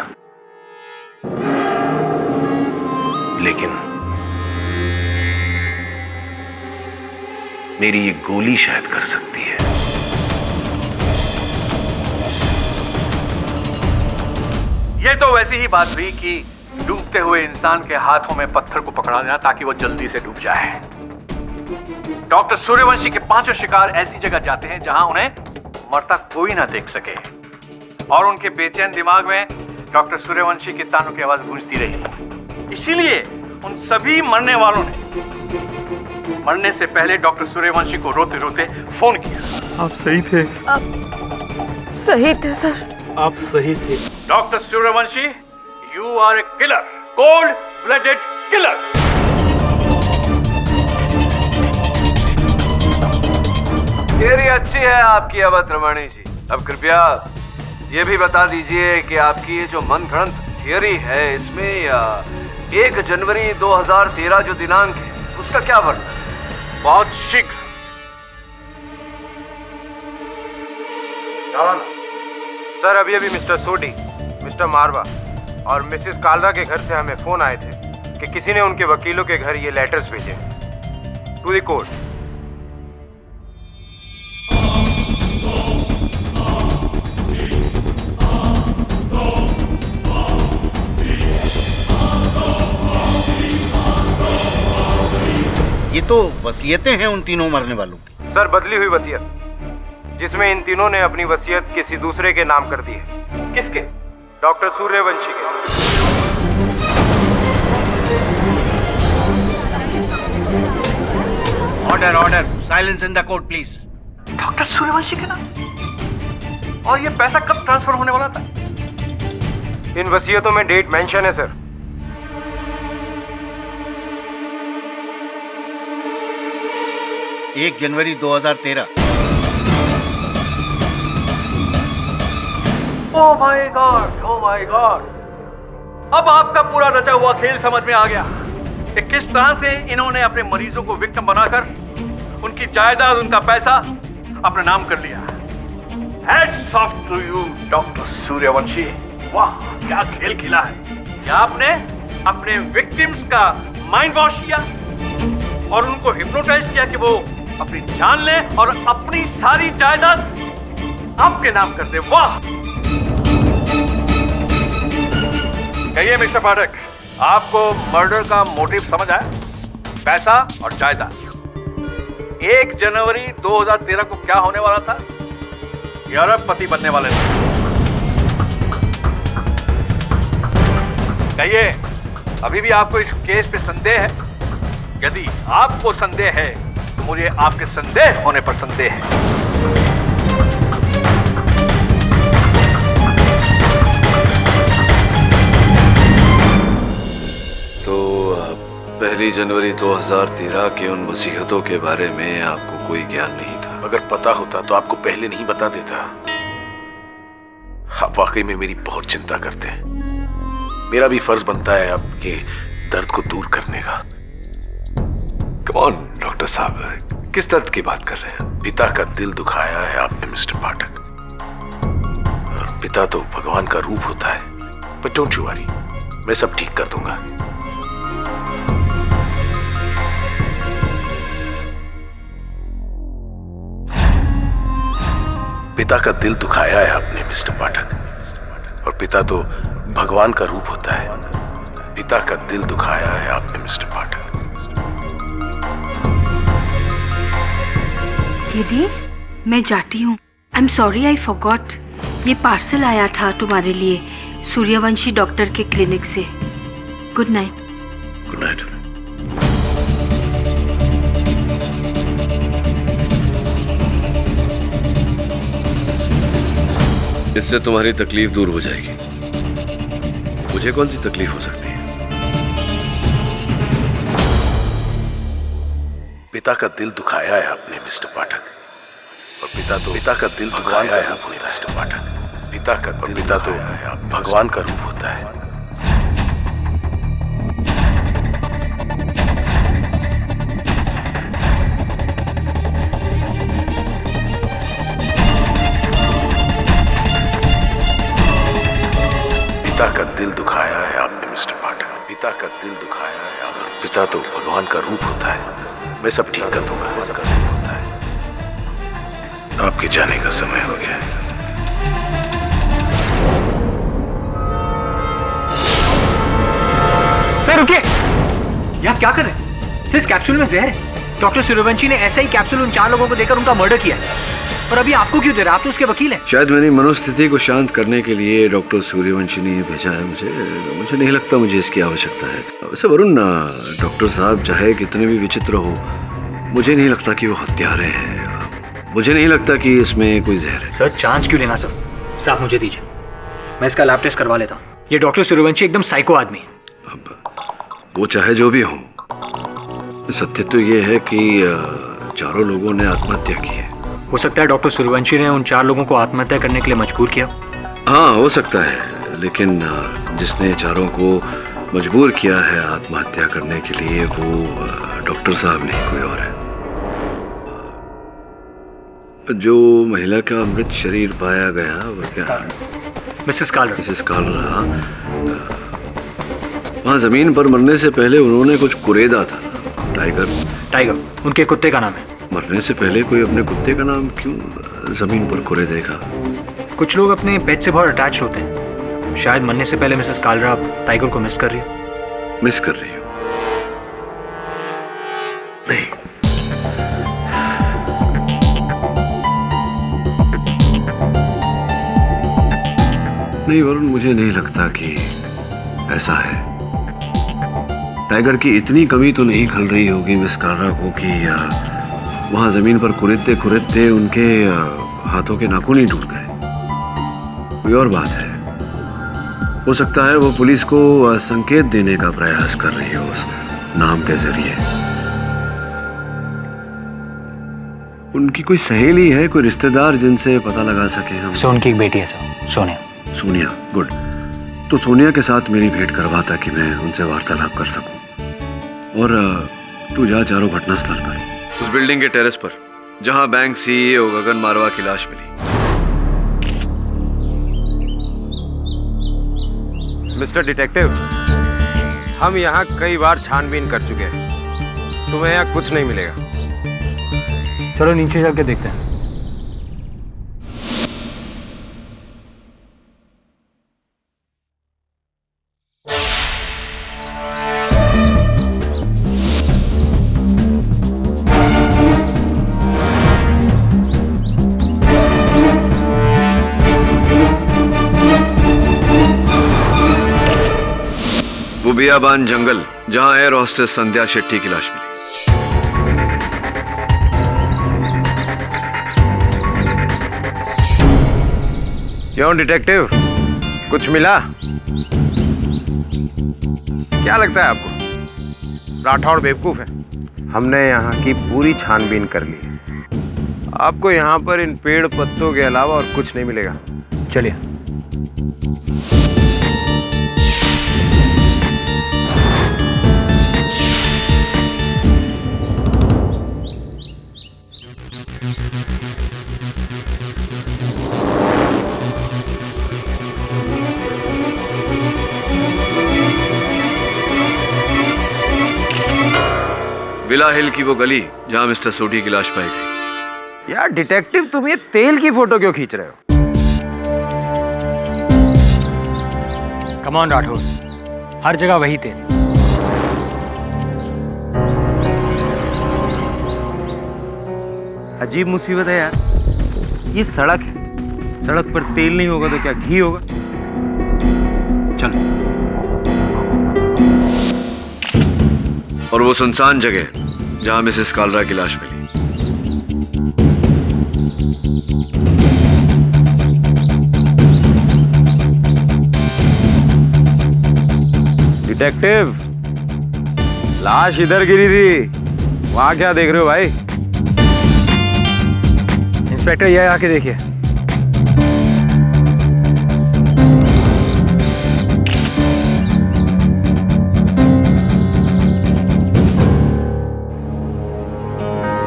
लेकिन मेरी ये गोली शायद कर सकती है। ये तो वैसी ही बात हुई कि डूबते हुए इंसान के हाथों में पत्थर को पकड़ा देना ताकि वो जल्दी से डूब जाए। डॉक्टर सूर्यवंशी के पांचों शिकार ऐसी जगह जाते हैं जहां उन्हें मरता कोई ना देख सके, और उनके बेचैन दिमाग में डॉक्टर सूर्यवंशी के तानों की आवाज गूंजती रही। इसीलिए उन सभी मरने वालों ने मरने से पहले डॉक्टर सूर्यवंशी को रोते रोते फोन किया। आप सही थे। सही थे सर। आप सही थे। Doctor Suryavanshi, you are a killer, cold blooded killer. Theory अच्छी है आपकी अवध रमणी जी। अब कृपया ये भी बता दीजिए कि आपकी ये जो मनगढ़ंत थियरी है, इसमें 1 जनवरी 2013 जो दिनांक है उसका क्या वर्णन है? बहुत शीघ्र। सर, अभी मिस्टर सोडी, मिस्टर मारवा और मिसेस कालरा के घर से हमें फोन आए थे कि किसी ने उनके वकीलों के घर ये लेटर्स भेजे टू द कोर्ट। ये तो वसीयतें हैं उन तीनों मरने वालों की। सर, बदली हुई वसीयत, जिसमें इन तीनों ने अपनी वसीयत किसी दूसरे के नाम कर दी है। किसके? डॉक्टर सूर्यवंशी के। Order order, silence in the court please. Doctor Suryavanshi के नाम? और ये पैसा कब ट्रांसफर होने वाला था? इन वसीयतों में डेट मेंशन है sir. 1 January 2013। Oh my God, oh my God. अब आपका पूरा रचा हुआ खेल समझ में आ गया कि किस तरह से इन्होंने अपने मरीजों को विक्टिम बनाकर उनकी जायदाद, उनका पैसा अपने नाम कर लिया। Hats off to you doctor Suryavanshi. वाह, क्या खेल खेला है। क्या आपने अपने विक्टिम्स का माइंड वॉश किया और उनको हिप्नोटाइज किया कि वो अपनी जान ले और अपनी सारी जायदाद आपके नाम कर दे। वाह। कहिए मिस्टर पाठक, आपको मर्डर का मोटिव समझ आया? पैसा और जायदाद। 1 जनवरी 2013 को क्या होने वाला था? ये अरबपति बनने वाले थे। कहिए, अभी भी आपको इस केस पे संदेह है? यदि आपको संदेह है तो मुझे आपके संदेह होने पर संदेह है। 1 जनवरी 2013 के उन वसीयतों के बारे में आपको कोई ज्ञान नहीं था? अगर पता होता तो आपको पहले नहीं बता देता। आप वाकई में मेरी बहुत चिंता करते हैं। मेरा भी फर्ज बनता है आपके दर्द को दूर करने का। कौन डॉक्टर साहब, किस दर्द की बात कर रहे हैं? पिता का दिल दुखाया है आपने मिस्टर पाठक। और पिता तो भगवान का रूप होता है। बट डोंट यू वरी, मैं सब ठीक कर दूंगा। पिता का दिल दुखाया है आपने मिस्टर पाठक। और पिता तो भगवान का रूप होता है। पिता का दिल दुखाया है आपने मिस्टर पाठक। दीदी, मैं जाती हूँ। आई एम सॉरी, आई फॉरगॉट। ये पार्सल आया था तुम्हारे लिए सूर्यवंशी डॉक्टर के क्लिनिक से। Good night. Good night. इससे तुम्हारी तकलीफ दूर हो जाएगी। मुझे कौन सी तकलीफ हो सकती है? पिता का दिल दुखाया है आपने मिस्टर पाठक। और पिता का दिल दुखाया है आपने मिस्टर पाठक। पिता तो भगवान का रूप होता है। पिता का दिल दुखाया है आपने मिस्टर पाठक। पिता का दिल दुखाया है आपने। पिता तो भगवान का रूप होता है। मैं सब ठीक कर दूंगा। आपके जाने का समय हो गया है। सर रुकिए, ये आप क्या कर रहे हैं? सर, इस कैप्सूल में जहर है। डॉक्टर सूर्यवंशी ने ऐसा ही कैप्सूल उन 4 लोगों को देकर उनका मर्डर किया है। और अभी आपको क्यों दे रहा है? आप तो उसके वकील हैं। शायद मेरी मनोस्थिति को शांत करने के लिए डॉक्टर सूर्यवंशी ने भेजा है मुझे नहीं लगता मुझे इसकी आवश्यकता है। वैसे वरुण, डॉक्टर साहब चाहे कितने भी विचित्र हो, मुझे नहीं लगता कि वो हत्यारे हैं। मुझे नहीं लगता कि इसमें कोई जहर है। सर, चांस क्यों लेना? सर आप मुझे दीजिए, मैं इसका लैब टेस्ट करवा लेता हूँ। ये डॉक्टर सूर्यवंशी एकदम साइको आदमी है। अब वो चाहे जो भी हो, सत्य तो ये है कि 4 लोगों ने आत्महत्या की है। हो सकता है डॉक्टर सूर्यवंशी ने उन 4 लोगों को आत्महत्या करने के लिए मजबूर किया। हाँ, हो सकता है, लेकिन जिसने 4 को मजबूर किया है आत्महत्या करने के लिए, वो डॉक्टर साहब नहीं, कोई और है। जो महिला का मृत शरीर पाया गया वो क्या? मिसेस कालरा। मिसेस कालरा, वहाँ जमीन पर मरने से पहले उन्होंने कुछ कुरेदा था। टाइगर उनके कुत्ते का नाम है। मरने से पहले कोई अपने कुत्ते का नाम क्यों जमीन पर कुरेदेगा? कुछ लोग अपने पेट से बहुत अटैच होते हैं। शायद मरने से पहले मिसेस कालरा टाइगर को मिस कर रही हो। मिस कर रही हो? नहीं, नहीं वरुण, मुझे नहीं लगता कि ऐसा है। टाइगर की इतनी कमी तो नहीं खल रही होगी मिस कालरा को कि वहां जमीन पर कुरेदते कुरेदते उनके हाथों के नाखून ही टूट गए। कोई और बात है। हो सकता है वो पुलिस को संकेत देने का प्रयास कर रही हो उस नाम के जरिए। उनकी कोई सहेली है, कोई रिश्तेदार जिनसे पता लगा सके हम? सो उनकी एक बेटी है सर, सोनिया। सोनिया, गुड। तो सोनिया के साथ मेरी भेंट करवा ताकि मैं उनसे वार्तालाप कर सकूं। और तू जा चारों घटनास्थल पर, उस बिल्डिंग के टेरेस पर जहां बैंक सीईओ गगन मारवा की लाश मिली। मिस्टर डिटेक्टिव, हम यहाँ कई बार छानबीन कर चुके हैं। तुम्हें यहाँ कुछ नहीं मिलेगा। चलो नीचे जाके देखते हैं। वो बियाबान जंगल जहां एयर होस्टेस संध्या शेट्टी की लाश मिली। क्यों डिटेक्टिव, कुछ मिला? क्या लगता है आपको? राठौड़ बेवकूफ़ है। हमने यहाँ की पूरी छानबीन कर ली है। आपको यहाँ पर इन पेड़ पत्तों के अलावा और कुछ नहीं मिलेगा। चलिए। विला हिल की वो गली जहां मिस्टर सोडी की लाश पाई गई। यार डिटेक्टिव, तुम ये तेल की फोटो क्यों खींच रहे हो? कम ऑन राठौर, हर जगह वही तेल। अजीब मुसीबत है यार। ये सड़क है, सड़क पर तेल नहीं होगा तो क्या घी होगा? चलो। और वो सुनसान जगह जहां मिसेस कालरा की लाश मिली। डिटेक्टिव, लाश इधर गिरी थी, वहां क्या देख रहे हो भाई? इंस्पेक्टर, ये आके देखिए।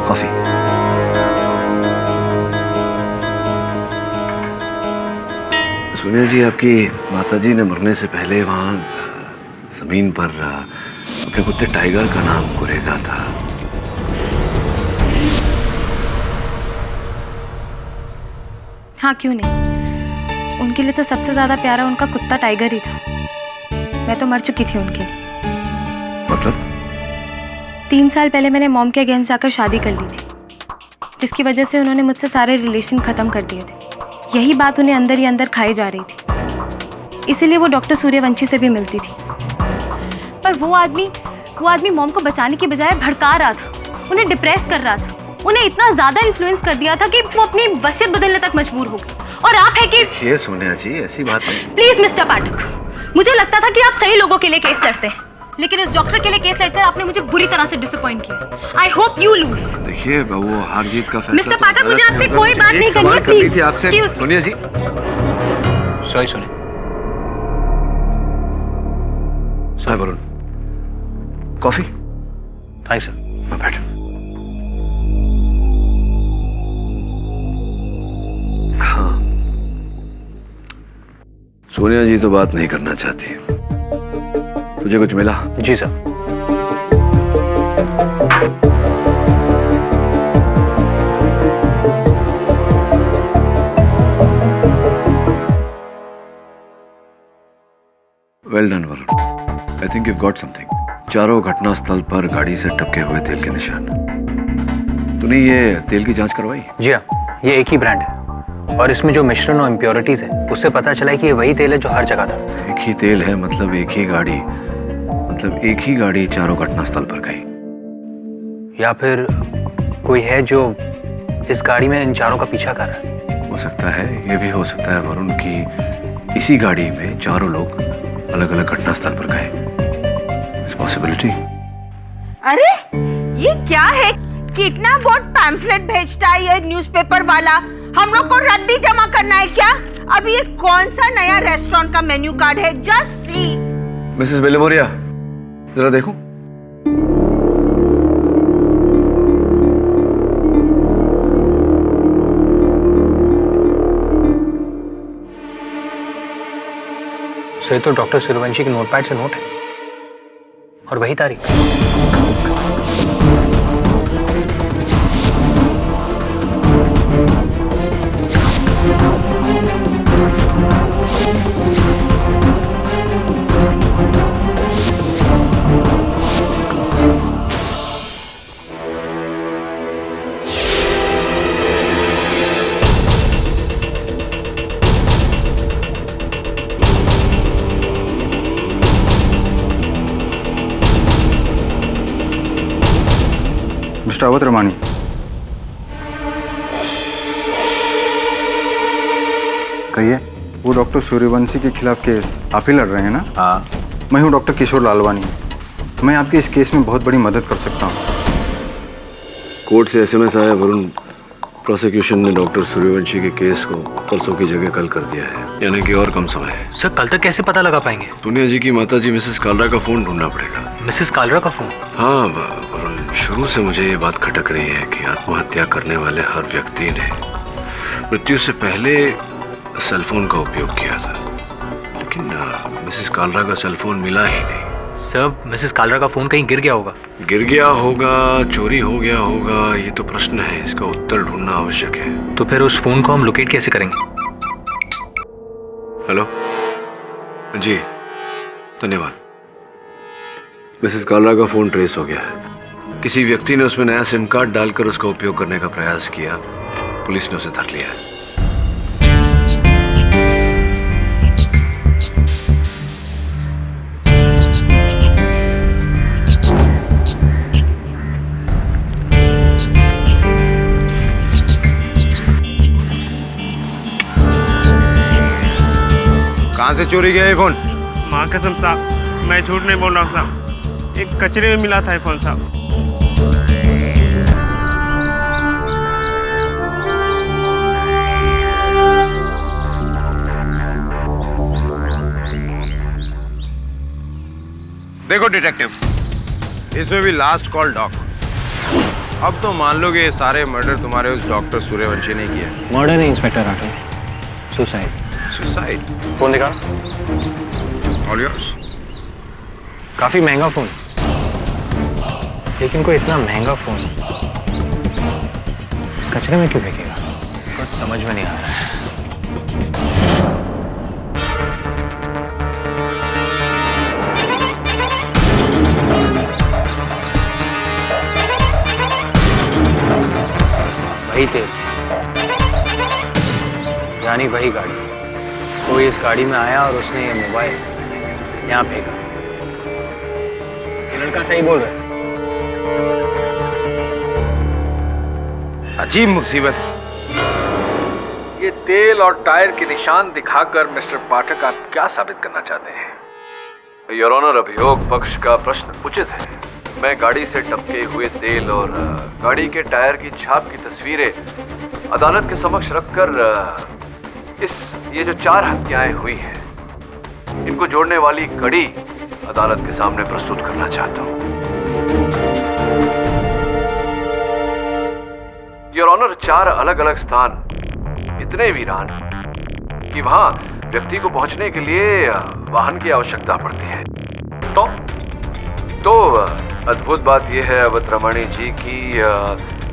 कॉफी। सोनिया जी, आपकी माताजी ने मरने से पहले वहां जमीन पर अपने कुत्ते टाइगर का नाम कुरेदा था। हाँ, क्यों नहीं। उनके लिए तो सबसे ज्यादा प्यारा उनका कुत्ता टाइगर ही था। मैं तो मर चुकी थी उनके लिए। मतलब? 3 साल पहले मैंने मॉम के अगेंस्ट जाकर शादी कर ली थी, जिसकी वजह से उन्होंने मुझसे सारे रिलेशन खत्म कर दिए थे। यही बात उन्हें अंदर ही अंदर खाई जा रही थी, इसीलिए वो डॉक्टर सूर्यवंशी से भी मिलती थी। पर वो आदमी मॉम को बचाने की बजाय भड़का रहा था, उन्हें डिप्रेस कर रहा था, उन्हें इतना ज्यादा इन्फ्लुएंस कर दिया था कि वो अपनी वसीयत बदलने तक मजबूर हो गए। और आप है कि ये सोनिया जी, ऐसी बात नहीं। प्लीज मिस्टर पाठक, मुझे लगता था कि आप सही लोगों के लिए केस लड़ते हैं, लेकिन इस डॉक्टर के लिए केस लड़कर आपने मुझे बुरी तरह से डिसअपॉइंट किया। I hope you lose. देखिए, वो हार जीत का फैसला। मिस्टर पाठक, मुझे आपसे कोई बात नहीं करनी है, प्लीज। आपसे सोनिया जी। सॉरी सोनिया। साहब वरुण, कॉफी? Thanks sir. बैठ। हाँ, सोनिया जी तो बात नहीं करना चाहती। तुझे कुछ मिला? जी sir. Well done Varun, I think you got something. चारों घटना स्थल पर गाड़ी से टपके हुए तेल के निशान। तूने ये तेल की जांच करवाई? जी हाँ, ये एक ही ब्रांड है और इसमें जो मिश्रण और इम्प्योरिटीज है उससे पता चला है कि ये वही तेल है जो हर जगह था। एक ही तेल है मतलब एक ही गाड़ी, मतलब एक ही गाड़ी चारों घटना स्थल पर गई। या फिर कोई है जो इस गाड़ी में इन चारों का पीछा कर रहा है। हो सकता है, ये भी हो सकता है वरुण की इसी गाड़ी में चारों लोग अलग अलग घटना स्थल पर गए। पॉसिबिलिटी। अरे ये क्या है? कितना बोर्ड पैम्फलेट भेजता है ये न्यूज़पेपर वाला। हम लोग को रद्दी जमा करना है क्या? अब ये कौन सा नया रेस्टोरेंट का मेन्यू कार्ड है? Just see. मिसेस बेलेमोरिया, जरा देखो। सही तो डॉक्टर सूर्यवंशी के नोटपैड से नोट है और वही तारीख। मिस्टर अवध रमानी, कहिए, वो डॉक्टर सूर्यवंशी के खिलाफ केस आप ही लड़ रहे हैं ना? हाँ। मैं हूँ डॉक्टर किशोर लालवानी। मैं आपकी इस केस में बहुत बड़ी मदद कर सकता हूँ। कोर्ट से एसएमएस आया वरुण, प्रोसिक्यूशन ने डॉक्टर सूर्यवंशी के केस को परसों की जगह कल कर दिया है, यानी कि और कम समय है। सर कल तक कैसे पता लगा पाएंगे? दुनिया जी की माता जी मिसेस कालरा का फोन ढूंढना पड़ेगा। मिसेस कालरा का फोन? हाँ वरुण, शुरू से मुझे ये बात खटक रही है कि आत्महत्या करने वाले हर व्यक्ति ने मृत्यु से पहले सेलफोन का उपयोग किया था, लेकिन मिसेस कालरा का सेलफोन मिला ही नहीं। सर मिसेस कालरा का फोन कहीं गिर गया होगा। गिर गया होगा, चोरी हो गया होगा, ये तो प्रश्न है, इसका उत्तर ढूंढना आवश्यक है। तो फिर उस फोन को हम लोकेट कैसे करेंगे? हेलो जी, धन्यवाद। मिसेस कालरा का फोन ट्रेस हो गया है। किसी व्यक्ति ने उसमें नया सिम कार्ड डालकर उसका उपयोग करने का प्रयास किया। पुलिस ने उसे धर लिया है। कहाँ से चोरी गया ये फोन? माँ कसम साहब, मैं झूठ नहीं बोल रहा हूँ साहब, एक कचरे में मिला था ये फोन साहब। देखो डिटेक्टिव, इसमें भी लास्ट कॉल डॉक। अब तो मान लो कि ये सारे मर्डर तुम्हारे उस डॉक्टर सूर्यवंशी ने किए। मर्डर नहीं inspector Rathore, suicide. Suicide? Phone दिखा। All yours. काफी महंगा फोन, लेकिन कोई इतना महंगा फोन इस कचरे में क्यों फेंकेगा? कुछ समझ में नहीं आ रहा है। वही थे, यानी वही गाड़ी। कोई इस गाड़ी में आया और उसने ये मोबाइल यहाँ फेंका। ये लड़का सही बोल रहा है। अजीब मुसीबत। ये तेल और टायर के निशान दिखाकर मिस्टर पाठक आप क्या साबित करना चाहते हैं? योर ऑनर, अभियोग पक्ष का प्रश्न उचित है। मैं गाड़ी से टपके हुए तेल और गाड़ी के टायर की छाप की तस्वीरें अदालत के समक्ष रखकर ये जो 4 हत्याएं हुई हैं, इनको जोड़ने वाली कड़ी अदालत के सामने प्रस्तुत करना चाहता हूं। योर ऑनर, 4 अलग अलग स्थान इतने वीरान कि वहां व्यक्ति को पहुंचने के लिए वाहन की आवश्यकता पड़ती है। तो अद्भुत बात यह है अवध रमणी जी की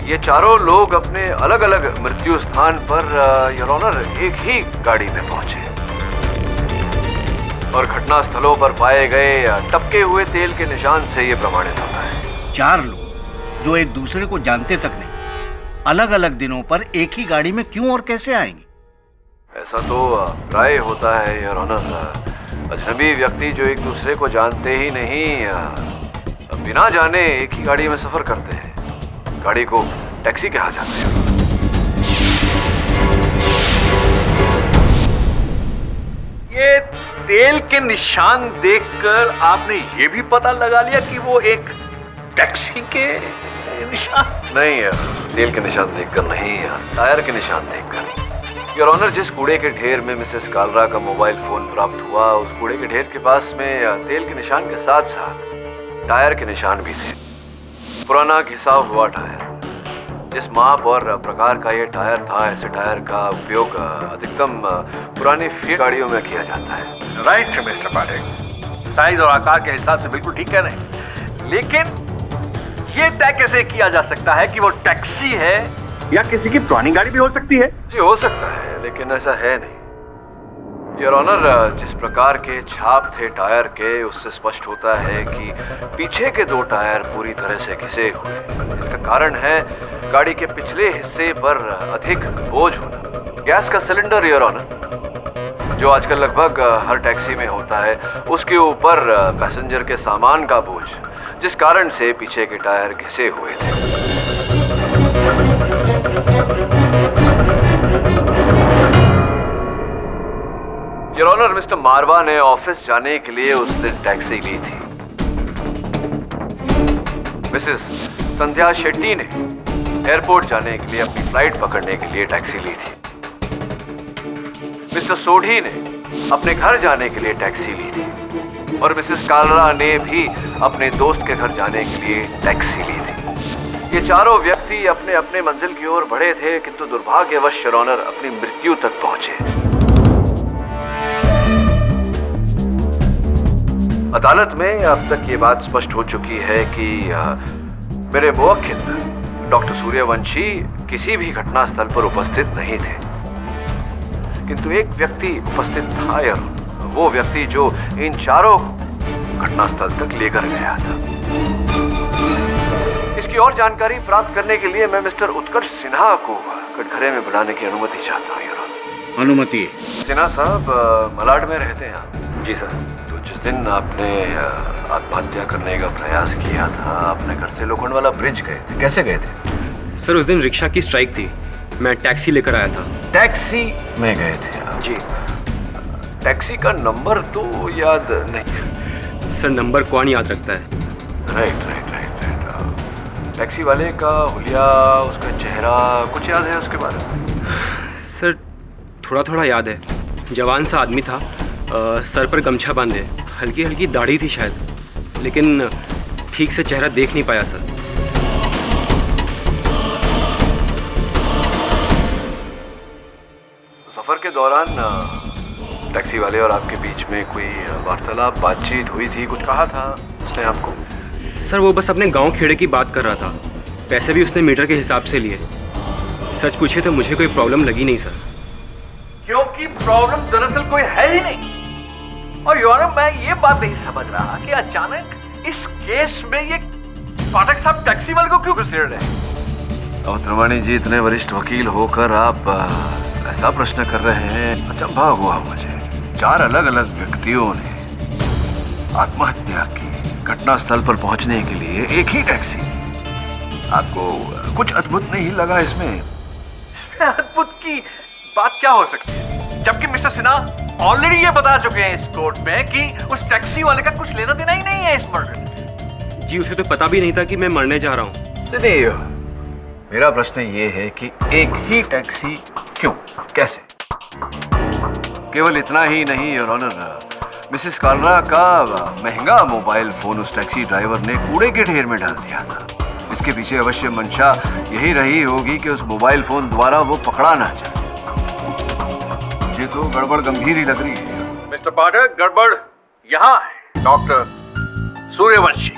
ये चारों लोग अपने अलग अलग मृत्यु स्थान पर योर ऑनर एक ही गाड़ी में पहुंचे और घटना स्थलों पर पाए गए टपके हुए तेल के निशान से ये प्रमाणित होता है। 4 लोग जो एक दूसरे को जानते तक नहीं, अलग अलग दिनों पर एक ही गाड़ी में क्यों और कैसे आएंगे? ऐसा तो प्राय होता है योर ऑनर। अजनबी व्यक्ति जो एक दूसरे को जानते ही नहीं, बिना जाने एक ही गाड़ी में सफर करते हैं। गाड़ी को टैक्सी कहा जाता है। ये तेल के निशान देखकर आपने ये भी पता लगा लिया कि वो एक टैक्सी के निशान? नहीं, तेल के निशान देखकर नहीं, टायर के निशान देखकर। योर ऑनर, जिस कूड़े के ढेर में मिसेस कालरा का मोबाइल फोन प्राप्त हुआ, उस कूड़े के ढेर के पास में तेल के निशान के साथ साथ टायर के निशान भी थे। पुराना घिसा हुआ टायर। जिस माप और प्रकार का ये टायर था, ऐसे टायर का उपयोग अधिकतम पुरानी फील्ड गाड़ियों में किया जाता है। राइट मिस्टर पाठक, साइज और आकार के हिसाब से बिल्कुल ठीक कह रहे हैं, लेकिन ये तय कैसे किया जा सकता है कि वो टैक्सी है या किसी की पुरानी गाड़ी भी हो सकती है? जी हो सकता है, लेकिन ऐसा है नहीं। योर ऑनर, जिस प्रकार के छाप थे टायर के, उससे स्पष्ट होता है कि पीछे के 2 टायर पूरी तरह से घिसे हुए। इसका कारण है गाड़ी के पिछले हिस्से पर अधिक बोझ होना। गैस का सिलेंडर योर ऑनर, जो आजकल लगभग हर टैक्सी में होता है, उसके ऊपर पैसेंजर के सामान का बोझ, जिस कारण से पीछे के टायर घिसे हुए थे। योर ऑनर, मिस्टर मारवा ने ऑफिस जाने के लिए उस दिन टैक्सी ली थी। मिसेस संध्या शेट्टी ने एयरपोर्ट जाने के लिए अपनी फ्लाइट पकड़ने के लिए टैक्सी ली थी। मिस्टर सोढ़ी ने अपने घर जाने के लिए टैक्सी ली थी और मिसेस कालरा ने भी अपने दोस्त के घर जाने के लिए टैक्सी ली थी। ये चारों व्यक्ति अपने अपने मंजिल की ओर बढ़े थे, किंतु दुर्भाग्यवश योर ऑनर अपनी मृत्यु तक पहुंचे। अदालत में अब तक ये बात स्पष्ट हो चुकी है कि मेरे मुवक्किल डॉक्टर सूर्यवंशी किसी भी घटना स्थल पर उपस्थित नहीं थे, किंतु एक व्यक्ति उपस्थित था, वो व्यक्ति जो इन चारों घटना स्थल तक लेकर गया था। इसकी और जानकारी प्राप्त करने के लिए मैं मिस्टर उत्कर्ष सिन्हा को कटघरे में बुलाने की अनुमति चाहता हूँ। अनुमति? सिन्हा साहब मलाड में रहते हैं। जी सर। तो जिस दिन आपने आत्महत्या करने का प्रयास किया था, अपने घर से लोखंडवाला ब्रिज गए थे, कैसे गए थे? सर उस दिन रिक्शा की स्ट्राइक थी, मैं टैक्सी लेकर आया था। टैक्सी में गए थे आप? जी। टैक्सी का नंबर तो याद नहीं? सर नंबर कौन याद रखता है? राइट। टैक्सी वाले का हुलिया, उसका चेहरा कुछ याद है उसके बारे में? सर थोड़ा थोड़ा याद है। जवान सा आदमी था, सर पर गमछा बांधे, हल्की हल्की दाढ़ी थी शायद, लेकिन ठीक से चेहरा देख नहीं पाया सर। सफर के दौरान टैक्सी वाले और आपके बीच में कोई वार्तालाप, बातचीत हुई थी? कुछ कहा था उसने आपको? सर वो बस अपने गांव खेड़े की बात कर रहा था, पैसे भी उसने मीटर के हिसाब से लिए। सच पूछे तो मुझे कोई प्रॉब्लम लगी नहीं सर। क्योंकि प्रॉब्लम दरअसल कोई है ही नहीं। और योर मैं ये बात नहीं समझ रहा कि अचानक इस केस में ये पाठक साहब टैक्सी वाले को क्यों घुसेड़ रहे हैं? और त्रिवाणी जी, इतने वरिष्ठ वकील होकर आप ऐसा प्रश्न कर रहे हैं, अचंभा हुआ मुझे। 4 अलग अलग व्यक्तियों ने आत्महत्या की, घटनास्थल पर पहुंचने के लिए एक ही टैक्सी। आपको कुछ अद्भुत नहीं लगा इसमें? अद्भुत की बात क्या हो सकती है, जबकि मिस्टर सिन्हा ऑलरेडी ये बता चुके हैं इस कोर्ट में कि उस टैक्सी वाले का कुछ लेना देना ही नहीं है इस मर्डर से। जी उसे तो पता भी नहीं था कि मैं मरने जा रहा हूँ। नहीं, मेरा प्रश्न ये है कि एक ही टैक्सी क्यों, कैसे? केवल इतना ही नहीं योर ऑनर, मिसेस कालरा का महंगा मोबाइल फोन उस टैक्सी ड्राइवर ने कूड़े के ढेर में डाल दिया था। इसके पीछे अवश्य मंशा यही रही होगी कि उस मोबाइल फोन द्वारा वो पकड़ा ना जाए। मुझे तो गड़बड़ गंभीर ही लग रही है। मिस्टर पाठक, गड़बड़ यहाँ है डॉक्टर सूर्यवंशी,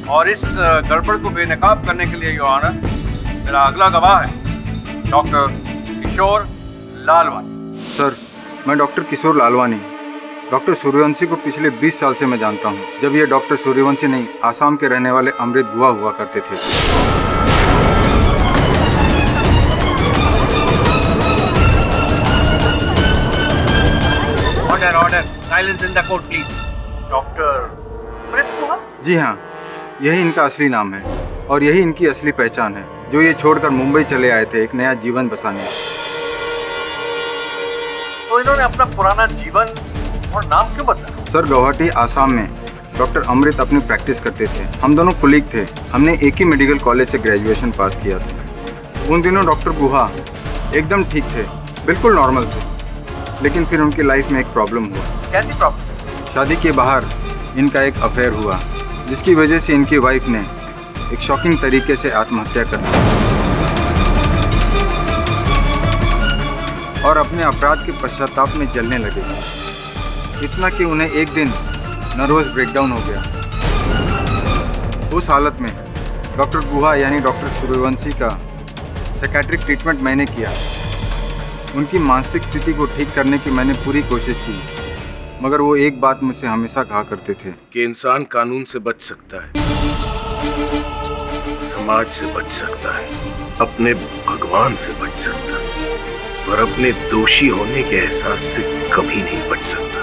और इस गड़बड़ को बेनकाब करने के लिए योर ऑनर मेरा अगला गवाह है डॉक्टर किशोर लालवानी। सर, मैं डॉक्टर किशोर लालवानी डॉक्टर सूर्यवंशी को पिछले 20 साल से मैं जानता हूँ, जब ये डॉक्टर सूर्यवंशी नहीं, आसाम के रहने वाले अमृत गुहा हुआ करते थे। Order, silence in the court please. Doctor Amrit Guha? जी हाँ, यही इनका असली नाम है और यही इनकी असली पहचान है, जो ये छोड़कर मुंबई चले आए थे एक नया जीवन बसाने। तो इन्होंने अपना पुराना जीवन और नाम क्यों बदला? सर, गुवाहाटी आसाम में डॉक्टर अमृत अपनी प्रैक्टिस करते थे। हम दोनों कुलीग थे, हमने एक ही मेडिकल कॉलेज से ग्रेजुएशन पास किया था। उन दिनों डॉक्टर गुहा एकदम ठीक थे, बिल्कुल नॉर्मल थे, लेकिन फिर उनकी लाइफ में एक प्रॉब्लम हुआ। कैसी प्रॉब्लम? शादी के बाहर इनका एक अफेयर हुआ, जिसकी वजह से इनकी वाइफ ने एक शॉकिंग तरीके से आत्महत्या कर दी और अपने अपराध के पश्चाताप में जलने लगे। इतना कि उन्हें एक दिन नर्वस ब्रेकडाउन हो गया। उस हालत में डॉक्टर गुहा यानी डॉक्टर सूर्यवंशी का साइकियाट्रिक ट्रीटमेंट मैंने किया। उनकी मानसिक स्थिति को ठीक करने की मैंने पूरी कोशिश की, मगर वो एक बात मुझसे हमेशा कहा करते थे कि इंसान कानून से बच सकता है, समाज से बच सकता है, अपने भगवान से बच सकता है, पर अपने दोषी होने के एहसास से कभी नहीं बच सकता।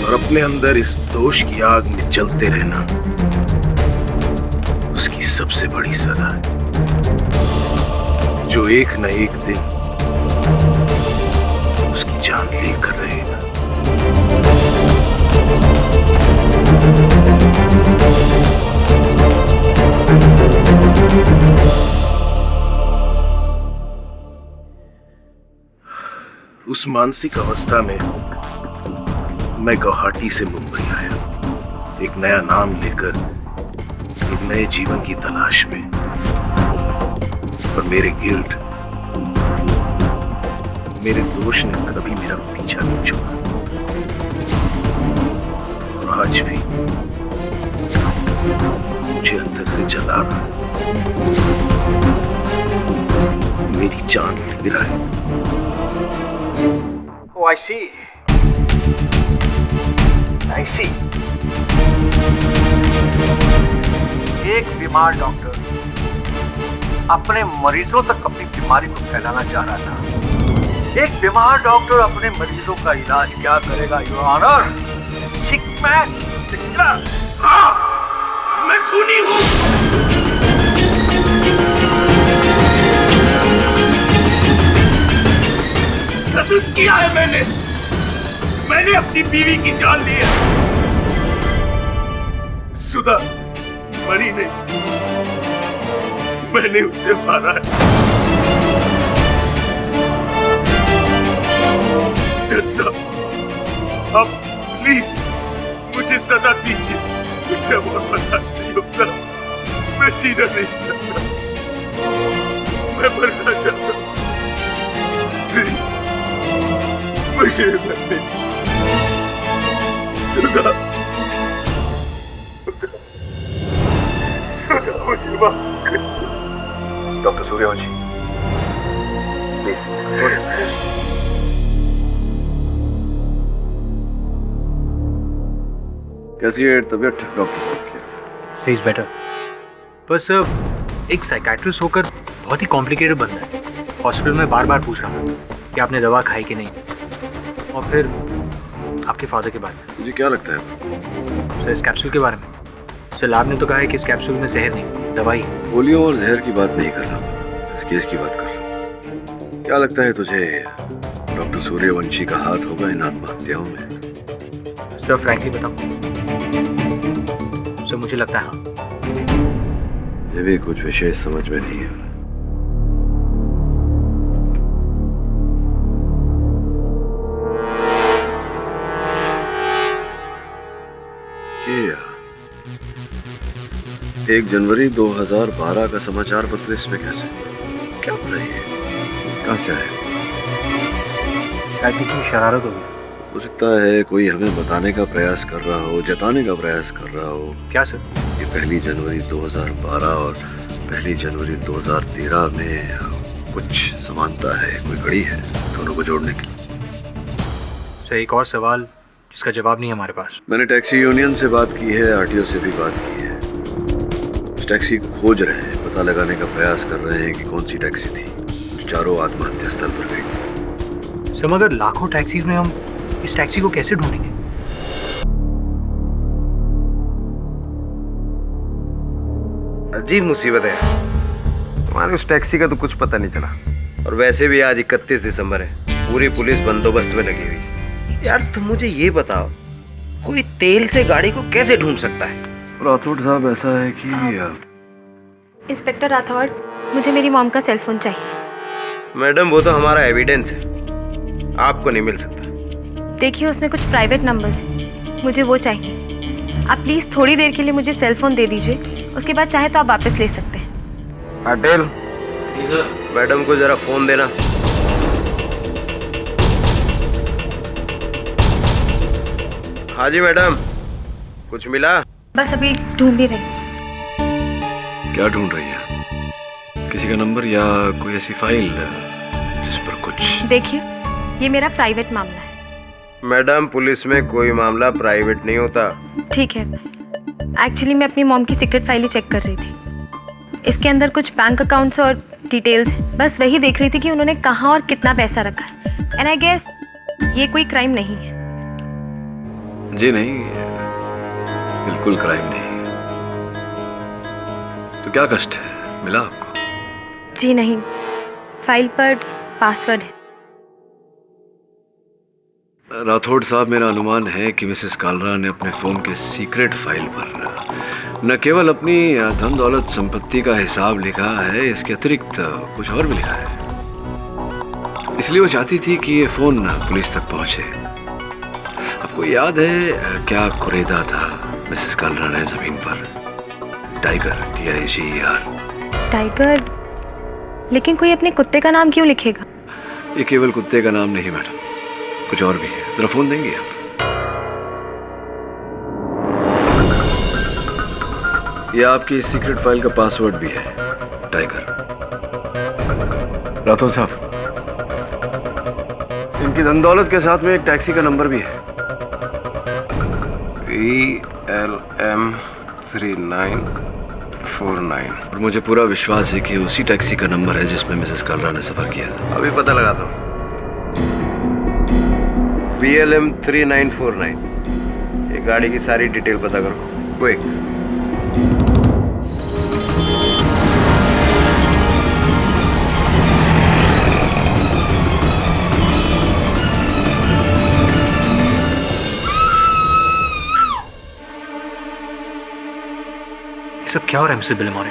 और अपने अंदर इस दोष की आग में जलते रहना उसकी सबसे बड़ी सजा है, जो एक न एक दिन उसकी जान लेकर रहेगा। उस मानसिक अवस्था में मैं गुवाहाटी से मुंबई आया, एक नया नाम लेकर, एक नए जीवन की तलाश में। पर मेरे गिल्ट, मेरे दोष ने कभी मेरा पीछा नहीं छोड़ा। और आज भी मुझे अंदर से जला रहा, मेरी जान ले रहा है। Oh, I see. I see. एक बीमार डॉक्टर अपने मरीजों तक अपनी बीमारी को फैलाना चाह रहा था। एक बीमार डॉक्टर अपने मरीजों का इलाज क्या करेगा, योर ऑनर? सिक मैन, मैं खूनी हूं। कत्ल किया है मैंने अपनी बीवी की जान ली है। सुधा मरी नहीं, मैंने उसे मारा है। जज साहब, अब प्लीज मुझे सजा दीजिए। मुझे और बर्दाश्त नहीं होता, मैं जीना नहीं चाहता, मैं मरना चाहता हूं। मुझे मरने सुधा, मुझे माफ कर। Doctor Suryavanshi, please. कैसी है तबीयत डॉक्टर? C is better. बस एक साइकाट्रिस्ट होकर बहुत ही कॉम्प्लिकेटेड बंदा है। हॉस्पिटल में बार बार पूछ रहा था कि आपने दवा खाई कि नहीं, और फिर आपके फादर के बारे में। मुझे क्या लगता है सर? इस कैप्सूल के बारे में। सर लैब ने तो कहा है कि इस कैप्सूल में जहर नहीं, दवाई। पोलियो और जहर की बात नहीं कर रहा, इस केस की बात कर रहा। क्या लगता है तुझे डॉक्टर सूर्यवंशी का हाथ होगा इन आत्महत्याओं में? सर फ्रैंकली बताऊं, सर मुझे लगता है हाँ। मुझे भी कुछ विशेष समझ में नहीं है। ये 1 जनवरी 2012 का समाचार पत्र इसमें कैसे? क्या हो रही है? कहाँ से आया? शायद किसी शरारत होगी। हो सकता है कोई हमें बताने का प्रयास कर रहा हो, जताने का प्रयास कर रहा हो। क्या सर? ये 1 जनवरी 2012 और 1 जनवरी 2013 में कुछ समानता है, कोई कड़ी है दोनों को जोड़ने की। सर एक और सवाल जिसका जवाब नहीं है हमारे पास। मैंने टैक्सी यूनियन से बात की है, आरटीओ से भी बात की है। उस टैक्सी को खोज रहे हैं, पता लगाने का प्रयास कर रहे हैं कि कौन सी टैक्सी थी जो चारों आत्महत्या स्थल पर गई। सर मगर लाखों टैक्सीज में हम इस टैक्सी को कैसे ढूंढेंगे? अजीब मुसीबत है, तुम्हारे उस टैक्सी का तो कुछ पता नहीं चला। और वैसे भी आज 31 दिसंबर है, पूरी पुलिस बंदोबस्त में लगी हुई। यार तुम मुझे ये बताओ, कोई तेल से गाड़ी को कैसे ढूंढ सकता है? राठौड़ साहब ऐसा है कि इंस्पेक्टर राठौड़, मुझे मेरी मॉम का सेलफोन चाहिए। मैडम वो तो हमारा एविडेंस है, आपको नहीं मिल सकता। देखिए उसमें कुछ प्राइवेट नंबर्स हैं, मुझे वो चाहिए। आप प्लीज थोड़ी देर के लिए मुझे सेलफोन दे दीजिए, उसके बाद चाहे तो आप वापस ले सकते हैं। पटेल, मैडम को जरा फोन देना। हाँ जी मैडम, कुछ मिला? बस अभी ढूंढ ही रही। क्या ढूंढ रही है? किसी का नंबर या कोई ऐसी फाइल जिस पर कुछ? देखिए ये मेरा प्राइवेट मामला है। मैडम पुलिस में कोई मामला प्राइवेट नहीं होता। ठीक है, एक्चुअली मैं अपनी मॉम की सीक्रेट फाइल ही चेक कर रही थी। इसके अंदर कुछ बैंक अकाउंट्स और डिटेल्स, बस वही देख रही थी कि उन्होंने कहाँ और कितना पैसा रखा। एंड आई गेस ये कोई क्राइम नहीं है। जी नहीं, बिल्कुल क्राइम नहीं। तो क्या कष्ट है, मिला आपको? जी नहीं, फाइल पर पासवर्ड है। राठौड़ साहब, मेरा अनुमान है कि मिसेस कालरा ने अपने फोन के सीक्रेट फाइल पर न केवल अपनी धन दौलत संपत्ति का हिसाब लिखा है, इसके अतिरिक्त कुछ और भी लिखा है। इसलिए वो चाहती थी कि ये फोन पुलिस तक पहुंचे। आपको याद है क्या कुरेदा था मिसेस कालरा ने जमीन पर? Tiger, TIGER। टाइगर? लेकिन कोई अपने कुत्ते का नाम क्यों लिखेगा? ये केवल कुत्ते का नाम नहीं मैडम, कुछ और भी है। जरा फोन देंगे आप? ये आपकी सीक्रेट फाइल का पासवर्ड भी है, टाइगर। राठौड़ साहब, इनकी धन दौलत के साथ में एक टैक्सी का नंबर भी है, VLM 3949। और मुझे पूरा विश्वास है कि उसी टैक्सी का नंबर है जिसमें मिसेस कालरा ने सफर किया था। अभी पता लगाता हूँ। VLM 3949। ये गाड़ी की सारी डिटेल पता करो, क्विक। सब क्या हो रहा है मिस्टर बिलेमोरे?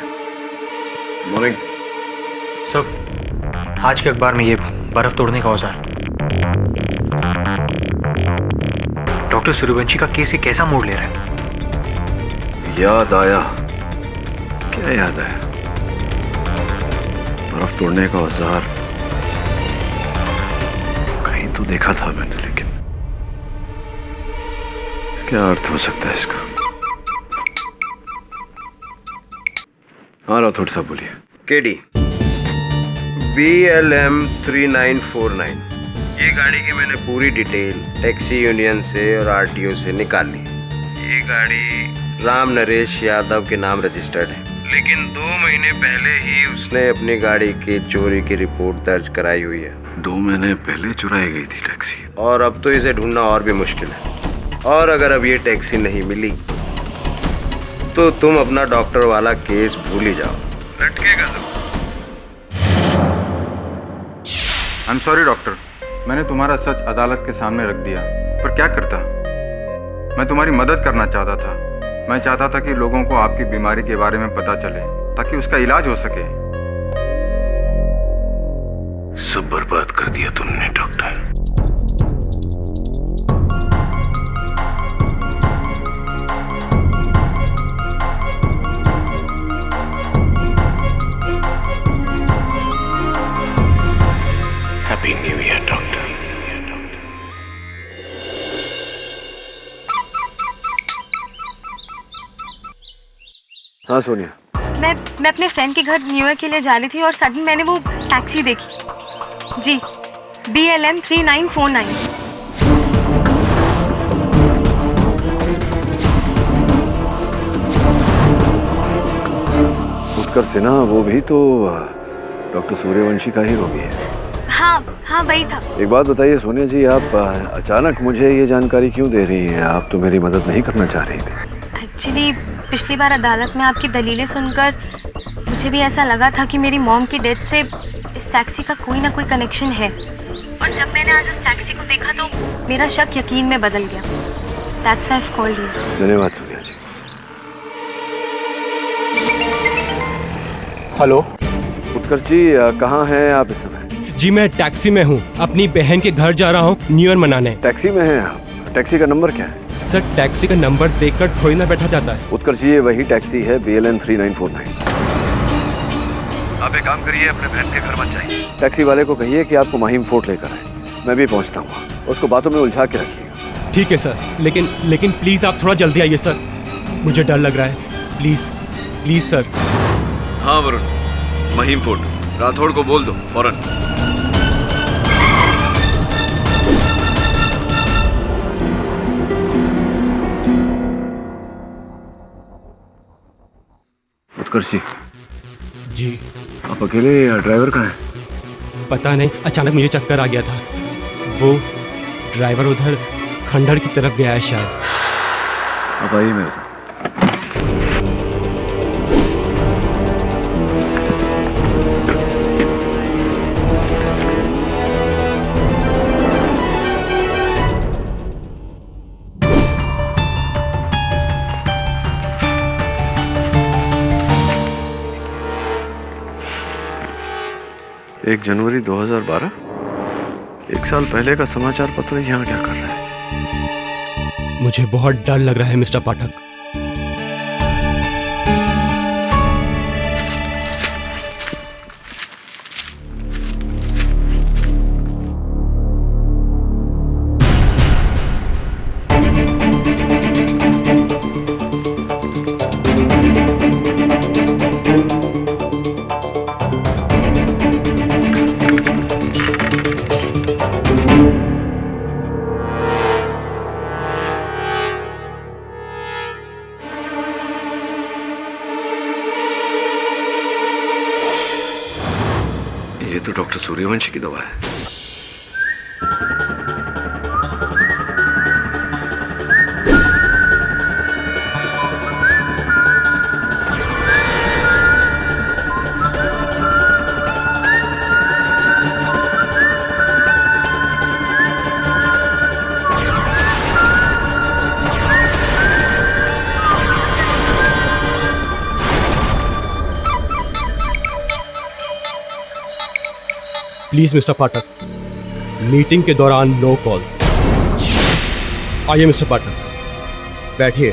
मॉर्निंग। सब आज के अखबार में ये बर्फ तोड़ने का औजार, डॉक्टर सूर्यवंशी का केस ये कैसा मोड़ ले रहा है? याद आया। क्या याद आया? बर्फ तोड़ने का औजार कहीं तो देखा था मैंने, लेकिन क्या अर्थ हो सकता है इसका? हाँ राठौड़ साहब बोलिए। KD VLM 3949। ये गाड़ी की मैंने पूरी डिटेल टैक्सी यूनियन से और RTO से निकाल ली। ये गाड़ी राम नरेश यादव के नाम रजिस्टर्ड है, लेकिन 2 महीने पहले ही उसने अपनी गाड़ी की चोरी की रिपोर्ट दर्ज कराई हुई है। 2 महीने पहले चुराई गई थी टैक्सी, और अब तो इसे ढूंढना और भी मुश्किल है। और अगर अब ये टैक्सी नहीं मिली तो तुम अपना डॉक्टर वाला केस भूल ही जाओ, लटकेगा तो। आई एम सॉरी डॉक्टर, मैंने तुम्हारा सच अदालत के सामने रख दिया, पर क्या करता। मैं तुम्हारी मदद करना चाहता था। मैं चाहता था कि लोगों को आपकी बीमारी के बारे में पता चले ताकि उसका इलाज हो सके। सब बर्बाद कर दिया तुमने doctor. Happy new year doctor. हाँ सोनिया। मैं अपने फ्रेंड के घर न्यू ईयर के लिए जा रही थी और सडन मैंने वो टैक्सी देखी। जी, BLM 3949। उत्कर्ष सिन्हा, वो भी तो डॉक्टर सूर्यवंशी का ही रोगी है। हाँ वही था। एक बात बताइए सोनिया जी, आप अचानक मुझे ये जानकारी क्यों दे रही हैं? आप तो मेरी मदद नहीं करना चाह रही थी। एक्चुअली पिछली बार अदालत में आपकी दलीलें सुनकर मुझे भी ऐसा लगा था कि मेरी मॉम की डेथ से इस टैक्सी का कोई ना कोई कनेक्शन है, और जब मैंने आज उस टैक्सी को देखा तो मेरा शक यकीन में बदल गया। That's why I've called you. धन्यवाद सोनिया जी। हेलो उत्कर्ष जी, कहाँ हैं आप इस समय? जी मैं टैक्सी में हूँ, अपनी बहन के घर जा रहा हूँ न्यू ईयर मनाने। टैक्सी में हैं आप? टैक्सी का नंबर क्या है? सर टैक्सी का नंबर देखकर थोड़ी ना बैठा जाता है। उत्कर्ष जी, ये वही टैक्सी है, BLM 3949। आप एक काम करिए, अपने बहन के घर मत जाइए। टैक्सी वाले को कहिए कि आपको माहिम फोर्ट लेकर आए। मैं भी पहुंचता हूँ, उसको बातों में उलझा के रखिएगा। ठीक है सर, लेकिन प्लीज आप थोड़ा जल्दी आइए सर, मुझे डर लग रहा है। Please sir. हाँ वरुण, माहिम फोर्ट, राठौड़ को बोल दो फौरन। उत्कर्ष जी, आप अकेले या ड्राइवर कहाँ है? पता नहीं, अचानक मुझे चक्कर आ गया था। वो ड्राइवर उधर खंडहर की तरफ गया है शायद। आप आइए मेरे साथ। 1 जनवरी 2012? 1 साल पहले का समाचार पत्र यहाँ क्या कर रहा है? मुझे बहुत डर लग रहा है मिस्टर पाठक। ये तो डॉक्टर सूर्यवंशी की दवा है। प्लीज मिस्टर पाठक, मीटिंग के दौरान नो कॉल। आइए मिस्टर पाठक, बैठिए।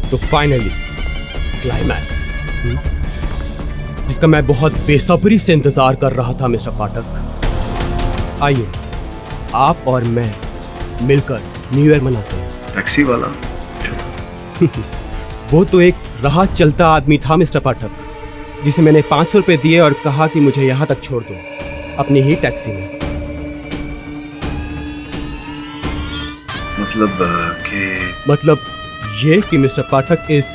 तो फाइनली क्लाइमैक्स, जिसका मैं बहुत बेसब्री से इंतजार कर रहा था मिस्टर पाठक। आइए आप और मैं मिलकर न्यू ईयर मनाते हैं। टैक्सी वाला वो तो एक राह चलता आदमी था मिस्टर पाठक, जिसे मैंने 500 रुपये दिए और कहा कि मुझे यहाँ तक छोड़ दो अपनी ही टैक्सी में। मतलब ये कि मिस्टर पाठक, इस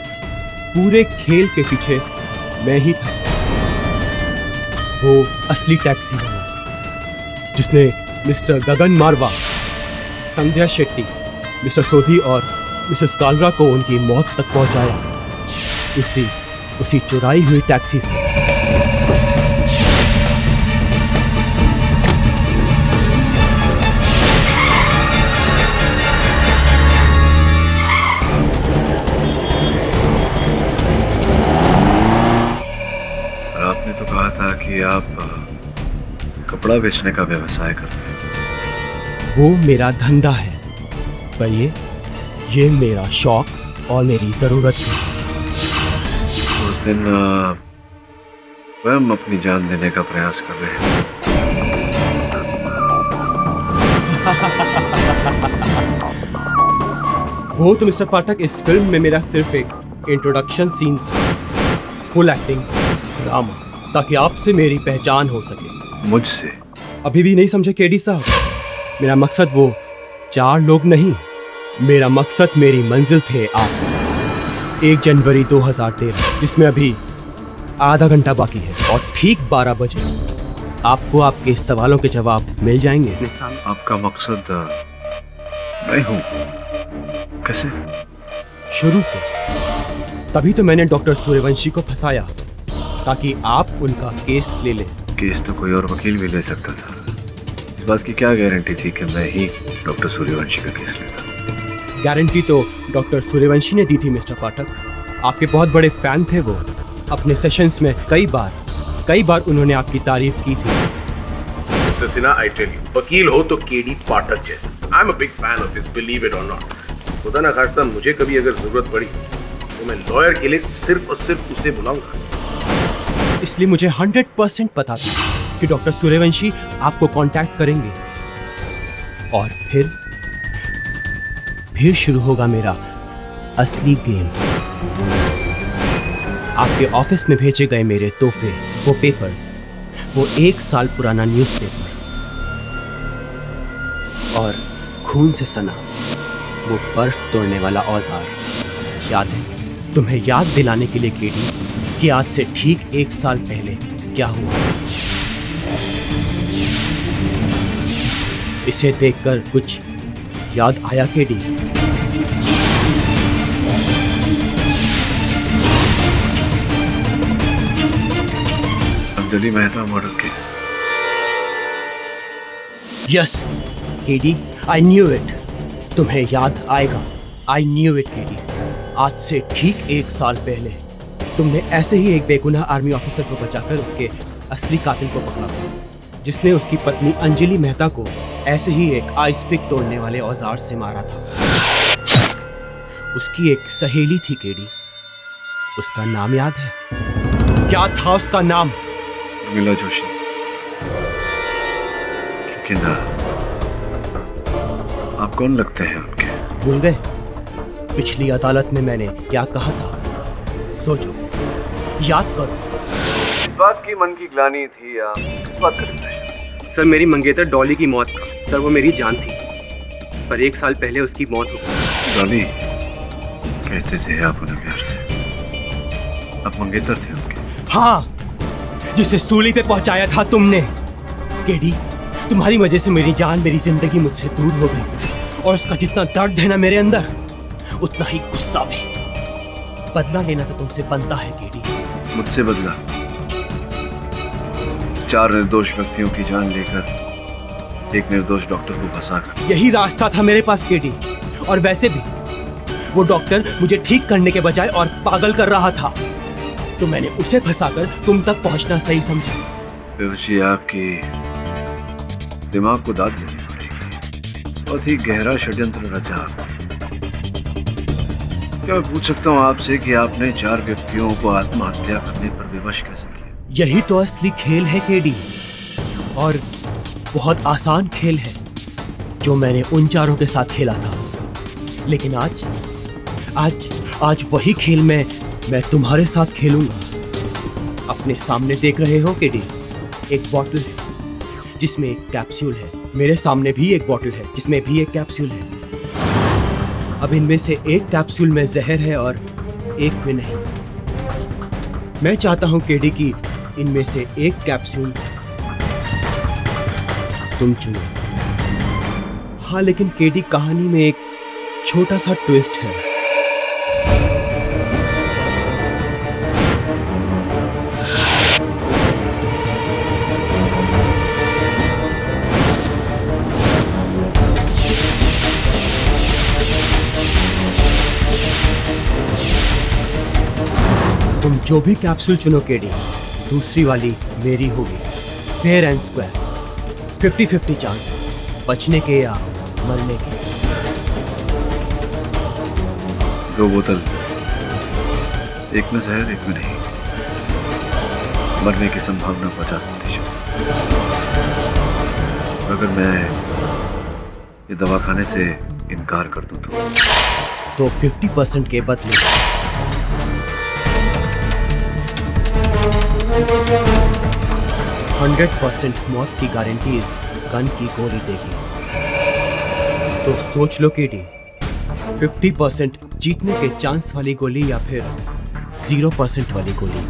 पूरे खेल के पीछे मैं ही था, वो असली टैक्सी वाला जिसने मिस्टर गगन मारवा, संध्या शेट्टी, मिस्टर सोधी और मिसेस कालरा को उनकी मौत तक पहुंचाया, उसी चुराई हुई टैक्सी से। आपने तो कहा था कि आप कपड़ा बेचने का व्यवसाय करते हैं। वो मेरा धंधा है, पर ये मेरा शौक और मेरी जरूरत है। उस दिन स्वयं अपनी जान देने का प्रयास कर रहे हैं। वो तो मिस्टर पाठक, इस फिल्म में मेरा सिर्फ एक इंट्रोडक्शन सीन था, फुल एक्टिंग ड्रामा, ताकि आपसे मेरी पहचान हो सके। मुझसे? अभी भी नहीं समझे केडी साहब? मेरा मकसद वो 4 लोग नहीं, मेरा मकसद मेरी मंजिल थे आप। 1 जनवरी 2013, जिसमें अभी आधा घंटा बाकी है, और ठीक 12 बजे आपको आपके सवालों के जवाब मिल जाएंगे। आपका मकसद मैं हूँ? कैसे? शुरू से। तभी तो मैंने डॉक्टर सूर्यवंशी को फंसाया, ताकि आप उनका केस ले लें। केस तो कोई और वकील भी ले सकता था। इस बात की क्या गारंटी थी कि मैं ही डॉक्टर सूर्यवंशी का केस लेता? गारंटी तो डॉक्टर सूर्यवंशी ने दी थी मिस्टर पाठक। आपके बहुत बड़े फैन थे वो। अपने सेशंस में कई बार उन्होंने आपकी तारीफ की थी। Mister Sinha, I tell you, वकील हो तो केडी पाठक जैसे। I'm a big fan of his, believe it or not. खुदा ना खास्ता मुझे कभी अगर जरूरत पड़ी तो मैं लॉयर के लिए सिर्फ और सिर्फ उसे बुलाऊंगा। इसलिए मुझे 100% पता था कि डॉक्टर सूर्यवंशी आपको कांटेक्ट करेंगे, और फिर शुरू होगा मेरा असली गेम। आपके ऑफिस में भेजे गए मेरे तोहफे, वो पेपर्स, वो 1 साल पुराना न्यूज़पेपर, और खून से सना वो बर्फ तोड़ने वाला औजार याद है? तुम्हें याद दिलाने के लिए केडी कि आज से ठीक 1 साल पहले क्या हुआ। इसे देखकर कुछ याद आया KD? Anjali Mehta murder case. Yes KD, I knew it. तुम्हें याद आएगा। I knew it KD. आज से ठीक 1 साल पहले तुमने ऐसे ही एक बेगुनाह आर्मी ऑफिसर को बचाकर उसके असली कातिल को पकड़ा, जिसने उसकी पत्नी अंजलि मेहता को ऐसे ही एक आइस पिक तोड़ने वाले औजार से मारा था। उसकी एक सहेली थी केडी, उसका नाम याद है? क्या था उसका नाम? उर्मिला जोशी। लेकिन आप कौन लगते हैं उनके? भूल गए पिछली अदालत में मैंने क्या कहा था? सोचो, याद करो। इस बात की मन की ग्लानि थी या किस बात का? सर, मेरी मंगेतर डॉली की मौत का, सर वो मेरी जान थी, पर 1 साल पहले उसकी मौत हो गई। डॉली कहते थे आप उन्हें प्यार से, आप मंगेतर थे उनके? हाँ, जिसे सूली पे पहुंचाया था तुमने। केडी, तुम्हारी वजह से मेरी जान, मेरी जिंदगी मुझसे दूर हो गई, और उसका जितना दर्द है ना मेरे अंदर, उतना ही गुस्सा भी। बदला लेना तो तुमसे बनता है केडी। मुझसे बदला? 4 निर्दोष व्यक्तियों की जान लेकर एक निर्दोष डॉक्टर को फंसाकर। यही रास्ता था मेरे पास केडी, और वैसे भी वो डॉक्टर मुझे ठीक करने के बजाय और पागल कर रहा था, तो मैंने उसे फंसाकर तुम तक पहुंचना सही समझा। बेहोशी, आपकी दिमाग को दाद देनी पड़ेगी। बहुत ही गहरा षड्यंत्र रचा आपने। क्या मैं पूछ सकता हूँ आपसे कि आपने 4 व्यक्तियों को आत्महत्या करने पर विवश कैसे किया? यही तो असली खेल है केडी, और बहुत आसान खेल है जो मैंने उन 4 के साथ खेला था। लेकिन आज वही खेल मैं तुम्हारे साथ खेलूंगा। अपने सामने देख रहे हो केडी, एक बॉटल है जिसमें एक कैप्सूल है। मेरे सामने भी एक बॉटल है जिसमें भी एक कैप्सूल है। अब इनमें से एक कैप्सूल में जहर है और एक में नहीं। मैं चाहता हूं केडी कि इनमें से एक कैप्सूल तुम चुनो। हाँ, लेकिन केडी, कहानी में एक छोटा सा ट्विस्ट है। तुम जो भी कैप्सूल चुनो केडी, दूसरी वाली मेरी होगी। फेयर एंड स्क्वायर, 50-50 चांस बचने के या मरने के। 2 बोतल, एक में जहर एक में नहीं। मरने की संभावना 50%। अगर मैं ये दवा खाने से इनकार कर दूं तो 50% के बदले 100% मौत की गारंटी इस गन की गोली देगी। तो सोच लो केडी, 50% जीतने के चांस वाली गोली या फिर 0% वाली गोली।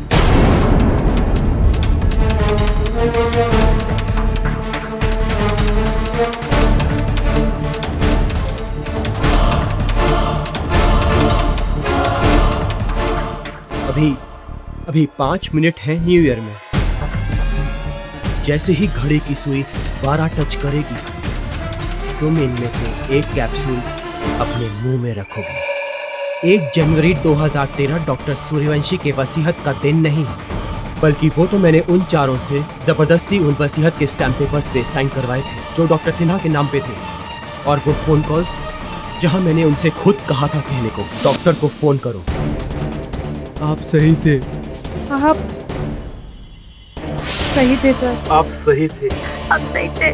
अभी 5 मिनट है न्यू ईयर में। जैसे ही घड़ी की सुई 12 टच करेगी, तुम इनमें से एक कैप्सूल अपने मुंह में रखोगे। 1 जनवरी 2013 डॉक्टर सूर्यवंशी के वसीयत का दिन नहीं, बल्कि वो तो मैंने उन 4 से जबरदस्ती उन वसीयत के स्टैम्प पेपर से साइन करवाए थे जो डॉक्टर सिन्हा के नाम पे थे। और वो फोन कॉल जहां मैंने उनसे खुद कहा था कहने को, डॉक्टर को फोन करो, आप सही थे, आप सही थे सर, आप सही थे, आप सही थे।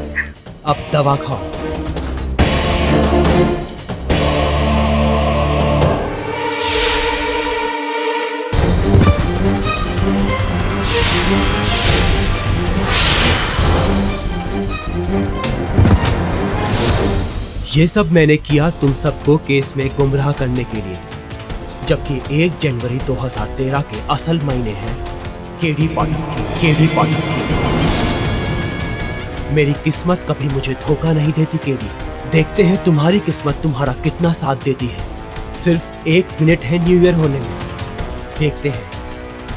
अब दवा खाओ। ये सब मैंने किया तुम सबको केस में गुमराह करने के लिए, जबकि 1 जनवरी 2013 के असल महीने हैं केडी पाठक की। मेरी किस्मत कभी मुझे धोखा नहीं देती केडी। देखते हैं तुम्हारी किस्मत तुम्हारा कितना साथ देती है। सिर्फ 1 मिनट है न्यू ईयर होने में। देखते हैं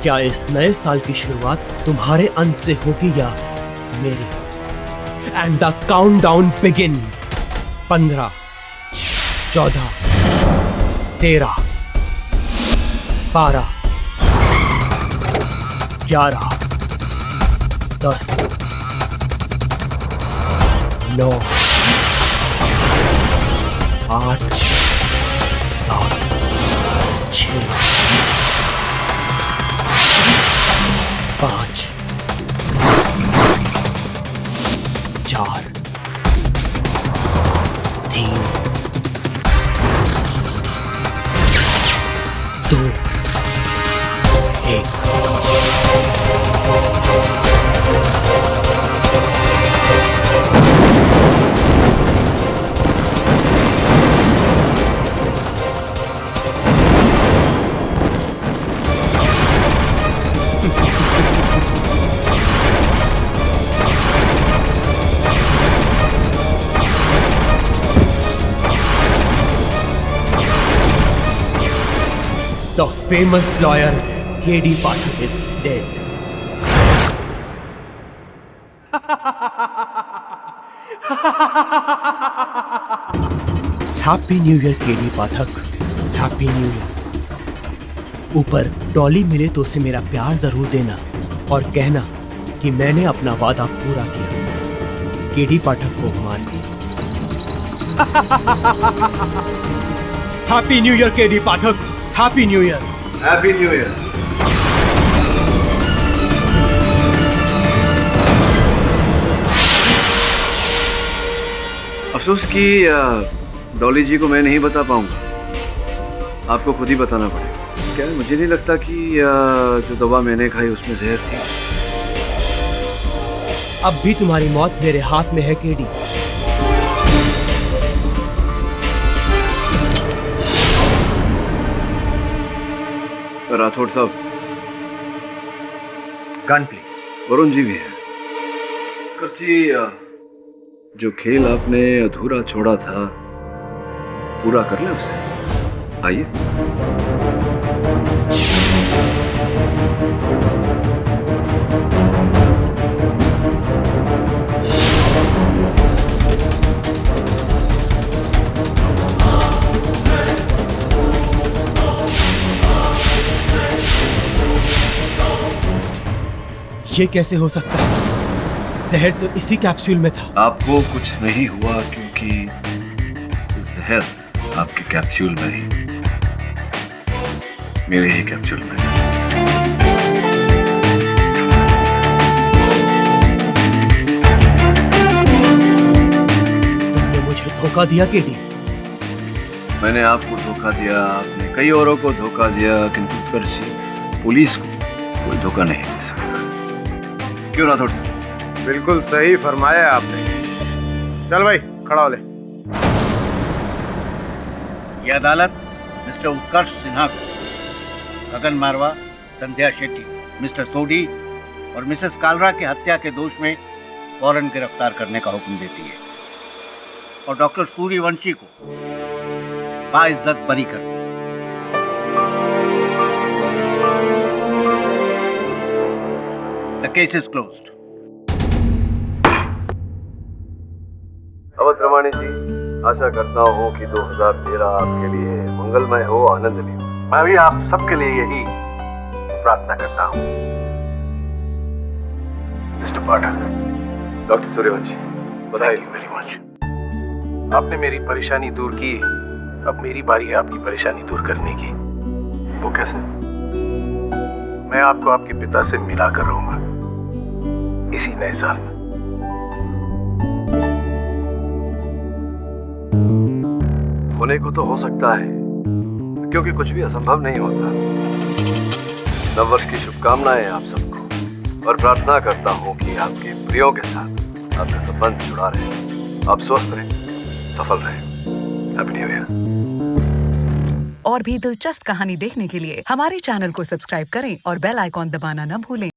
क्या इस नए साल की शुरुआत तुम्हारे अंत से होगी या मेरी। And the countdown begin. 15, 14, 13, 12, 11, 10, 9, 8, 7, 6, 5, 4, 3, 2, 1। The famous lawyer K.D. Pathak is dead. Happy New Year K.D. Pathak. Happy New Year. ऊपर डॉली मिले तो उसे मेरा प्यार जरूर देना और कहना कि मैंने अपना वादा पूरा किया। के.डी. पाठक को मान दिया। Happy new year KD. Pathak. Happy new year. Happy new year. अफसोस कि डॉली जी को मैं नहीं बता पाऊंगा, आपको खुद ही बताना पड़ेगा। क्या मुझे नहीं लगता कि जो दवा मैंने खाई उसमें जहर थी। अब भी तुम्हारी मौत मेरे हाथ में है के.डी. राठौड़ साहब, गन प्लीज। वरुण जी भी है। जी, जो खेल आपने अधूरा छोड़ा था पूरा कर लें उसे। आइए। ये कैसे हो सकता है? जहर तो इसी कैप्सूल में था। आपको कुछ नहीं हुआ क्योंकि जहर आपके कैप्सूल में ही, मेरे ही कैप्सूल में। तुमने मुझे धोखा दिया के.डी. मैंने आपको धोखा दिया, आपने कई औरों को धोखा दिया, किंतु उत्कर्ष जी, पुलिस को कोई धोखा नहीं दे सकता। क्यों राठौड़? बिल्कुल सही फरमाया आपने। चल भाई, खड़ा हो ले। ये अदालत मिस्टर उत्कर्ष सिन्हा को गगन मारवा, संध्या शेट्टी, मिस्टर सोडी और मिसेस कालरा की हत्या के दोष में फौरन गिरफ्तार करने का हुक्म देती है और डॉक्टर सूर्यवंशी को बाइज्जत बरी करती है। The case is closed. Awadh Ramani जी, आशा करता हूँ कि 2013 आपके लिए मंगलमय हो, आनंदमय हो। मैं भी आप सबके लिए यही प्रार्थना करता हूँ। मिस्टर पाठक, डॉक्टर सूर्यवंशी, बधाई। Very much. आपने मेरी परेशानी दूर की, अब मेरी बारी है आपकी परेशानी दूर करने की। वो कैसे? मैं आपको आपके पिता से मिला कर रहूंगा इसी नए साल में। होने को तो हो सकता है, क्योंकि कुछ भी असंभव नहीं होता। नववर्ष की शुभकामनाएं आप सबको, और प्रार्थना करता हूँ कि आपके प्रियों के साथ आपका संबंध जुड़ा रहे, आप स्वस्थ रहें, सफल रहें। Happy new year. और भी दिलचस्प कहानी देखने के लिए हमारे चैनल को सब्सक्राइब करें और बेल आइकॉन दबाना न भूलें।